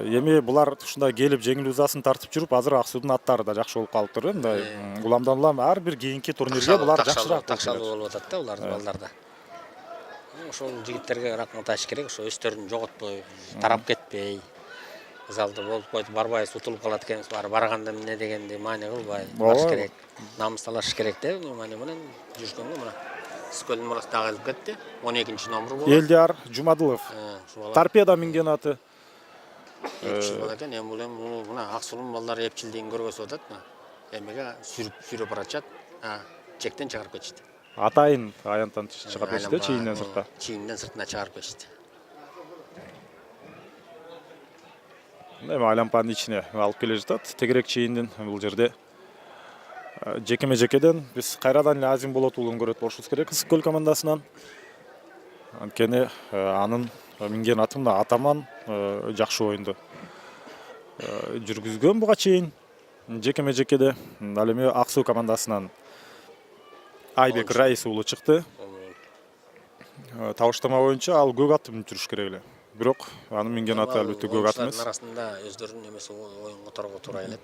Эми булар ушундай келип жеңил узасын тартып жүрүп, азыр Аксуудун аттары да жакшы болуп калыптыр. Мындай уламдан улам ар бир кийинки турнирге булар жакшыраак болуп атат да булардын балдарда. Ошол жигиттерге рахмат айтыш керек. Ошо өздөрүн жоготпой, тарап кетпей. Залда болуп койду, барбайбыз, утулуп калат экенбиз, барганда эмне дегенди маани кылбай, барыш керек. Намысталыш керек деп, маани менен жүргөнгө мына Скөлдүн баласы дагы келип кетти. 12-чи номер болот. Элдияр Жумадылов. Торпеда минген аты. Эпчил бала экен, эми бул мына Аксуунун балдары эпчилдигин көргөзүп атат. Эмеге сүрүп барачат. Чектен чыгарып кетишти. Атайын аянтан чыгарып кетишти, чийинден сыртка. Чийинден сыртына чыгарып кетишти. Эми айлампанын ичине алып келе жатат. Тегерек чийинден бул жерде жекеме-жекеден биз кайрадан эле Азим Болот уулун көрөт болушубуз керек Ысык көл командасынан. Анткени анын минген аты мына Атаман жакшы оюнду жүргүзгөн буга чейин жекеме-жекеде. Ал эми Аксуу командасынан Айбек Раис уулу чыкты. Табыштама боюнча ал көк атты мүнүп жүрүш керек эле. Бирок анын минген аты албетте көк ат эмес. Арасында өздөрүнүн эмеси оюн которууга туура келет.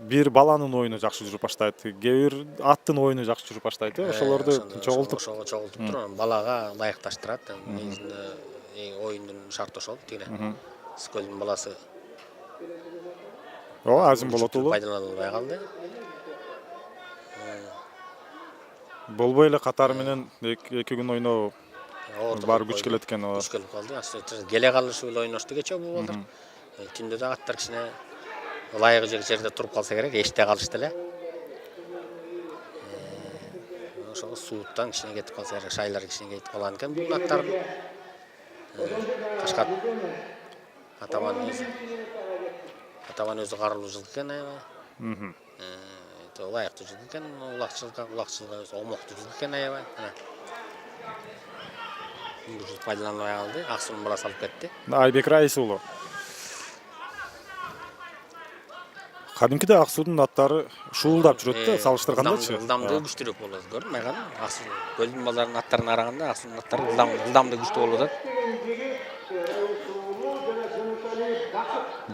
Бир баланын оюну жакшы жүрүп баштайт, кээ бир аттын оюну жакшы жүрүп баштайт. Ошолорду чогултуп туруп балага ылайыкташтырат. Негизинде оюндун шарты ошол. Тигине Скөлдүн баласы. Азим Болот уулу пайдаланылбай калды. Болбой эле Катар менен 2 күн ойноо бар күч келет экен. Күч келип калды. Келе калышып эле ойношту кечээ бул балдар. Түндө да аттар кичине ылайыгы жерде туруп калса керек, эште калышты эле. ошол сууттан кичине кетип калса, шайлар кичине кетип калган экен. Бул аттар Кашкат атабан өзү карылуу жылкы экен аябай. Ылайыктуу жылкы экен, улакчылыкка өзү омоктуу жылкы экен аябай. Бул жыл пайдаланылбай калды. Аксунун баласы алып кетти. Айбек Раис уулу. Кадимкиде Аксудун аттары шуулдап жүрөт да, салыштыргандачы. Ылдамдыгы күчтүүрөөк болот. Көрдүм айган. Аксу көлдүн балдарынын аттарына караганда Аксунун аттары ылдамдыгы күчтүү болуп атат.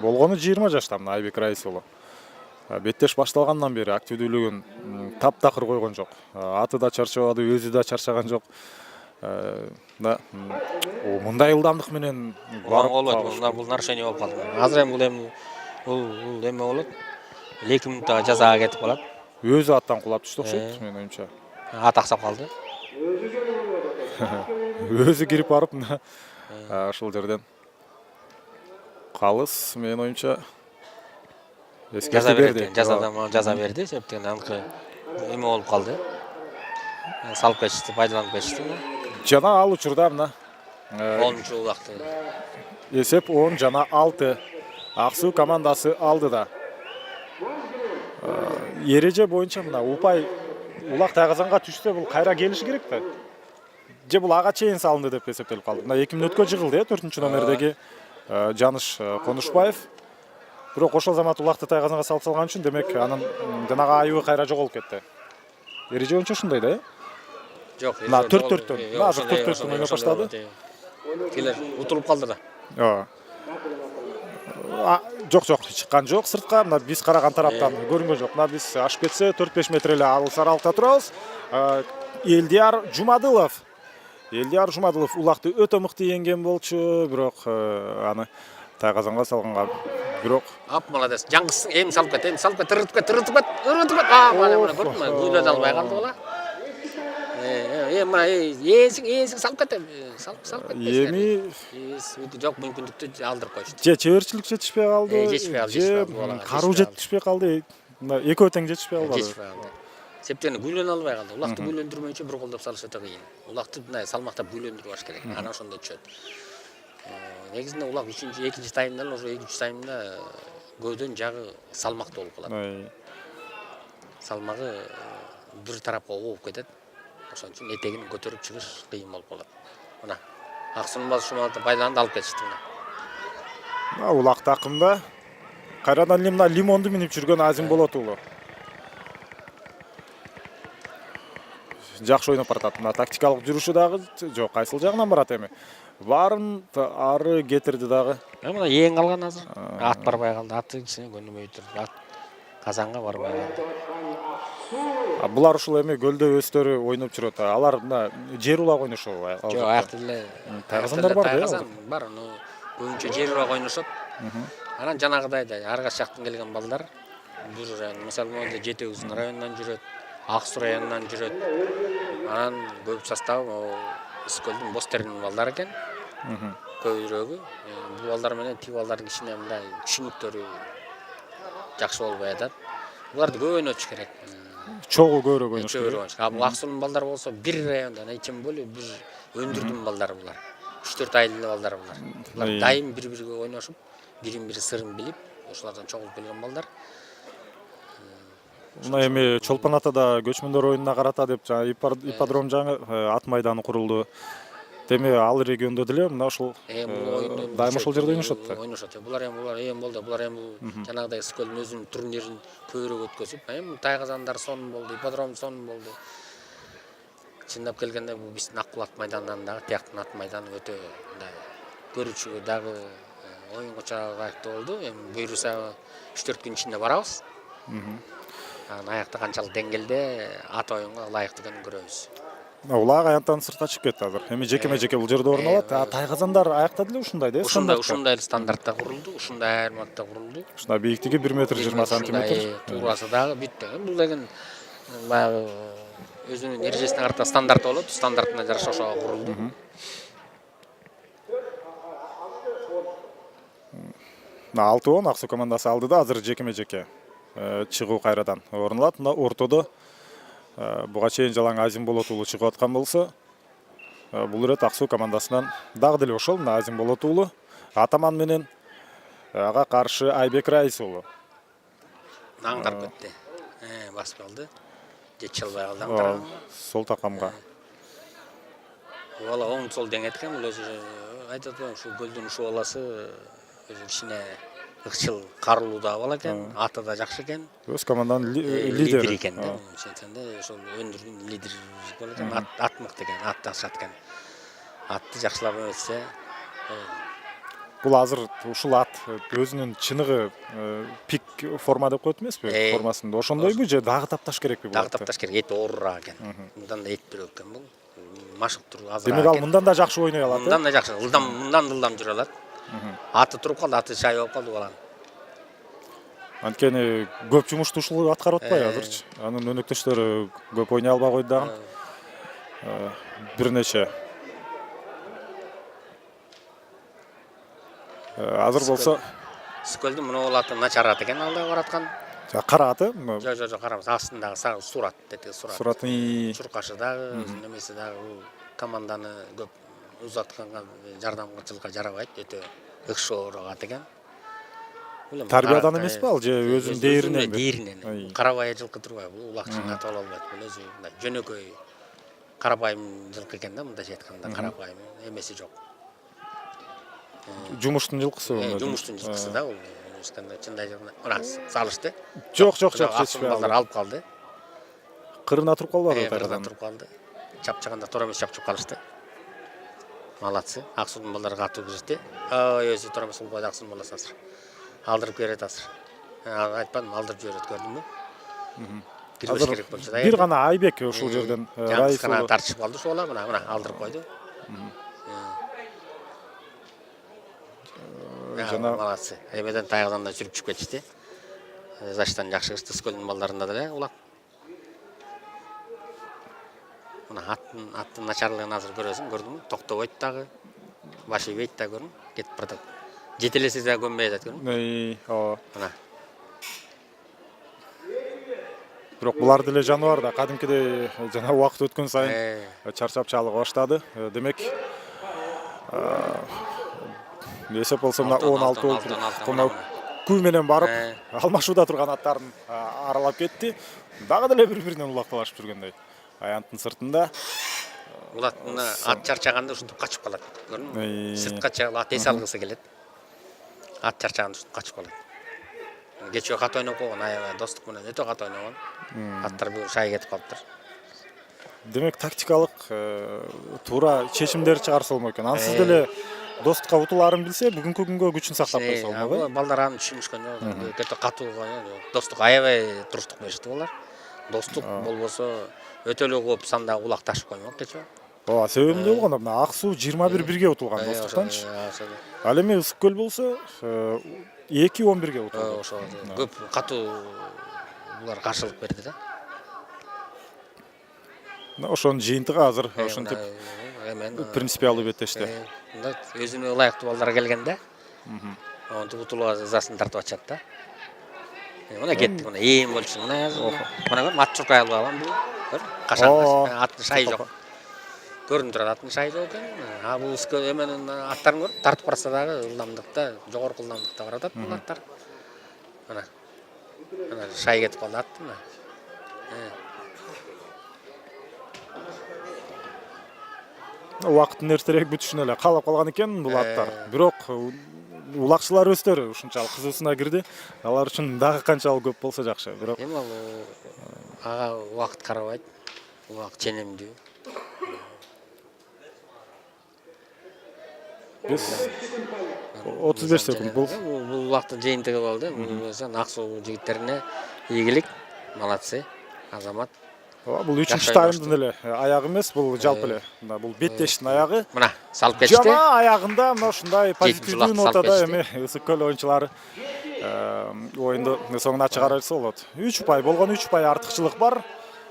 Болгону 20 жашта мына Айбек Раис уулу. Беттеш башталгандан бери активдүүлүгүн таптакыр койгон жок. Аты да чарчабады, өзү да чарчаган жок. Мындай ылдамдык менен болот. Бул нарушение болуп калды. Азыр эми бул эме болот. 2 минуттага жазага кетип калат. Өзү аттан кулап түштү окшойт, менин оюмча. Ат аксап калды. Өзү кирип барып ошол жерден калыс, менин оюмча жаза берди. Жаза берди, себептен аныкы эме болуп калды. Салып кетишти, пайдаланып кетишти. Жана ал учурда мына 10-чу убакты. Эсеп 10 жана 6. Аксуу командасы алдыда. Эреже боюнча мына Упай улак тайгазанга түшсө бул кайра келиши керек да. Же бул ага чейин салынды деп эсептелип калды. Мына 2 мүнөткө жыгылды, 4-чү номердеги Жаныш Конушбаев. Бирок ошол замат улакты тайгазанга салып салган үчүн, демек анын жанагы айыбы кайра жоголуп кетти. Эреже боюнча ушундай да? Жок, мына 4-4төн. Азыр 4-4төн ойноп баштады. Келер утулуп калды да. Жок, чыккан жок сыртка. Мына биз караган тараптан көрүнгөн жок. Мына биз ашып кетсе 4-5 метр эле алыс аралыкта турабыз. Элдияр Жумадылов улакты өтө мыкты еңген болчу, бирок аны тайгазанга салганга бирок молодец. Жаңгысың, эми салып кет, тырытып кет. Мына көрдүңбү? Гүйлөдө албай калды була. Эсиң салып кет. Салып кет. Эми жок, мүмкүндүктү алдырып коюшту. Же чеберчилик жетишпей калды, же каруу жетишпей калды. Экөө тең жетишпей калды. Септени гүйлөнө албай калды. Улакты гүйлөндүрмөйчө бир колдоп салыш өтө кыйын. Улакты мындай салмактап гүйлөндүрүп алыш керек. Анан ошондо түшөт. Негизинде улак 2-2 таймда, ошо 2-3 таймда көдөн жагы салмактуу болуп калат. Салмагы бир тарапка ооп кетет. Ошон үчүн этегин көтөрүп чыгыш кыйын болуп калат. Мына Аксунун баласы шумалды пайдаланып алып кетишти мына. Улак такымда кайрадан мына лимонду минип жүргөн Азим Болот уулу. Жакшы ойноп баратат. Мына тактикалык жүрүшү дагы жок, кайсыл жагынан барат эми. Барын ары кетирди дагы. Мына эң калган азыр. Ат барбай калды. Аты кичине көнүмөй тур. Ат Казанга барбай калды. Булар ушул эми көлдө өздөрү ойноп жүрөт. Алар мына жер улак ойношобу? Жок, аякта эле тайгазандар бар да. Тайгазан бар, көбүнчө жер улак ойношот. Анан жанагыдай ар кайсы жактан келген балдар бир район, мисалы могу Жети Үзүн районунан жүрөт, Аксу районунан жүрөт. Анан көп составы Искөлдүн Бостеринин балдары экен. Көбүрөгү бул балдар менен тиги балдардын кичине мындай түшүнүктөрү жакшы болбой атат. Буларды көп ойнотуш керек. Чогуу көбүрөөк ойнош керек. Бул Аксунун балдары болсо бир райондан эчем бөлүп бир өндүрдүн балдары булар. 3-4 айлы балдар булар. Булар дайым бири-бириге ойношуп, бирин-бири сырын билип, ошолордон чогулуп келген балдар. Мына эми Чолпон атада көчмөндөр оюнуна карата деп ипподром жаңы ат майданы курулду. Деме ал региондо деле мына ошол дайым ошол жерде ойношот да. Ойношот. Булар эми болду. Булар эми жанагыдай Искөлдүн өзүнүн турнирин көбүрөөк өткөзүп, эми Тайгазандар сонун болду, ипподром сонун болду. Чындап келгенде бул биздин Аккул ат майданынан дагы тияктын ат майданы өтө мындай көрүүчүгө дагы оюнго чыгыктуу болду. Эми буйруса 3-4 күн ичинде барабыз. Анан аякта канчалык деңгээлде ат оюнга ылайыктуу экенин көрөбүз. Улак аянттан сыртка чыгып кетти азыр. Эми жеке-жеке бул жерде орун алат. Тайгазандар аякта деле ушундай да, ушундай стандартта курулду, ушундай айырмакта курулду. Ушундай бийиктиги 1,20 см. Туурасы дагы бүттү. Бул деген баягы өзүнүн эрежесине карата стандарт болот, стандартына жараша ошого курулду. Мына 6-10 Аксу командасы алдыда азыр жекеме-жеке чыгуу кайрадан орун алат. Мына ортодо буга чейин Жалаң Азим Болот уулу чыгып аткан болсо, бул ирет Ак Суу командасынан дагы деле ошол Азим Болот уулу атаман менен ага каршы Айбек Раис уулу. Аңдарып кетти. Басып алды. Жетише албай калды аңдар. Сол такамга. Вала оң сол деңет экен, бул өзү айтат го, ушу көлдүн ушул баласы өзү кичине ыкчыл, карулуу да бала экен, аты да жакшы экен. Өз команданын Лидер лидери экен да. Ошентенде ошол өндүрдүн лидер болот экен, ат мыкты экен, атты ашат экен. Атты жакшылап өтсө, бул азыр ушул ат өзүнүн чыныгы пик форма деп коет эмеспи? Формасында ошондойбу же дагы тапташ керекпи бул? дагы тапташ керек, эти оорураак экен. Мындан да эт бирөөк экен бул. Машыктыр азыр. Демек ал мындан да жакшы ойной алат. Мындан да жакшы, мындан ылдам жүрө алат. Аты туруп калды, аты шай болуп калды баланын. Анткени көп жумушту ушул аткарып атпайбы азырчы? Анын өнөктөштөрү көп ойной албай койду дагы. Бир нече. Азыр болсо Скөлдүн мына аты начар ат экен, алда бараткан. кара аты? Жок, карабыз. Астындагы сурат, дети сурат. Сураты Чуркашы дагы, немеси дагы бул команданы көп узатканга, жардамчылыкка жарабайт, өтө ыкшоорок ат экен. тарбиядан эмеспи ал же өзүнүн дээринен? Дээринен. Карабай жылкы турбайбы, бул улакчын аты боло албайт. Бул өзү мындай жөнөкөй карабайым жылкы экен да, мындайча айтканда карабайым эмеси жок. Жумуштун жылкысы. Жумуштун жылкысы да бул. Чындай мына салышты. Жок, жетишпей балдар алып калды. Кырына туруп калбады Кырына кайрадан. туруп калды. Чапчаганда тора эмес чапчып калышты. Малатсы. Ак Суунун балдары катуу киришти. Өзү тора эмес болбойт, Ак Суунун баласы азыр. Алдырып берет азыр. Айтпадым, алдырып жиберет, көрдүңбү? Кирбеш керек болчу да. Бир гана Айбек ушул жерден Раис гана тартышып калды ушул бала, мына алдырып койду. Жана малатсы. Эмеден таягынан да жүрүп чыгып кетишти. Заштан жакшы кышты, Скөлдүн балдарында деле улак. Мына аттын начарлыгын азыр көрөсүң, көрдүңбү? Токтобойт дагы, баш ийбейт да, көрдүң? Кетип баратат. Жетелесе да көнбөй атат, көрдүңбү? ооба. Мына. Бирок булар деле жаныбар да, кадимкидей жана убакыт өткөн сайын чарчап чалыга баштады. Демек эсеп болсо мына 16 болуп күү менен барып алмашууда турган аттарын аралап кетти. Дагы деле бири-биринен улакталашып жүргөндөй. Аянттын сыртында Улат мына ат чарчаганда ушинтип качып калат. Көрдүңбү? Сыртка чыгып ат эс алгысы келет. Ат чарчаганда ушинтип качып калат. Кечээ кат ойноп койгон, аябай достук менен өтө кат ойногон. Аттар бүгүн шай кетип калыптыр. Демек тактикалык туура чечимдер чыгарса болмок экен. Ансыз деле достукка утулаарын билсе, бүгүнкү күнгө күчүн сактап койсо болмокпу? Балдар аны түшүнүшкөн жок. Өтө катуу достук аябай туруштук беришти булар. Достук болбосо өтө эле көп санда улакташып коймок кечээ. Ооба, себеби эмне болгондо мына Ак Суу 21-1 утулган достуктанчы. Ал эми Ысык көл болсо 2-11 утулган. Ошо көп катуу булар каршылык берди да. Ошонун жыйынтыгы азыр ошентип принципиалдуу беттешти. Мында өзүнө ылайыктуу балдар келгенде, онтип утулуу азасын тартып атышат да. Мына кеттик, мына ээн болчу, мына көр, ат чуркай албай калган бул. Көр, кашан аттын шайы жок. Көрүнүп турат, аттын шайы жок экен. Бул эменин аттарын көр, тартып барса дагы ылдамдыкта, жогорку ылдамдыкта баратат бул аттар. Мына шай кетип калды аттын. Убакыттын эртерээк бүтүшүнө эле каалап калган экен бул аттар. Бирок улакчылар өздөрү ушунчалык кызуусуна кирди. Алар үчүн дагы канчалык көп болсо жакшы. Бирок эми ал ага убакыт карабайт. Убакыт ченемдүү. Биз 35 секунд бул убакыттын жыйынтыгы болду. Ак Суу жигиттерине ийгилик, малатсы, азамат. Бул 3-чү таймдын эле аягы эмес, бул жалпы эле. Бул беттештин аягы. Мына салып кетишти. Жана аягында мына ушундай позитивдүү нотада эми Ысык көл оюнчулары оюнду соңуна чыгара берсе болот. 3 упай болгон, 3 упай артыкчылык бар.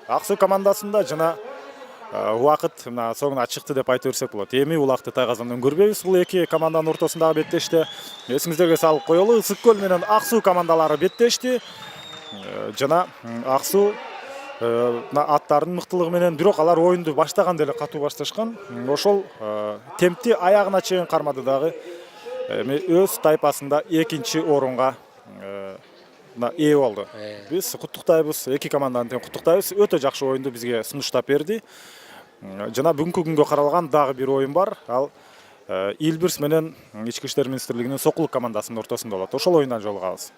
Ак Суу командасында жана убакыт мына соңуна чыкты деп айта берсек болот. Эми улакты тайгазан көрбөйбүз бул эки команданын ортосундагы беттеште. Эсиңиздерге салып коелу, Ысык көл менен Ак Суу командалары беттешти. Жана Ак Суу аттарынын мыктылыгы менен, бирок алар оюнду баштаганда эле катуу башташкан. Ошол темпти аягына чейин кармады дагы. Эми өз тайпасында экинчи орунга ээ болду. Биз куттуктайбыз, эки команданы тең куттуктайбыз. Өтө жакшы оюнду бизге сунуштап берди. Жана бүгүнкү күнгө каралган дагы бир оюн бар. Ал Илбирс менен Ички иштер министрлигинин Сокулук командасынын ортосунда болот. Ошол оюндан жолугабыз.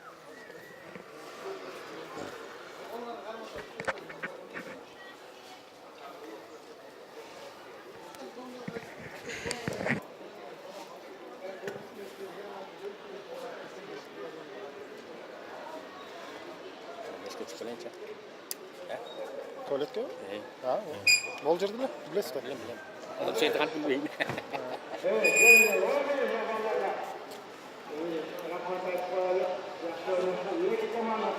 Tuvaletke? Ha, bol жерде эле, билесиз да. Rahmat aytib qo'yaylik. Yaxshi o'ynashdi. Ikki tomondan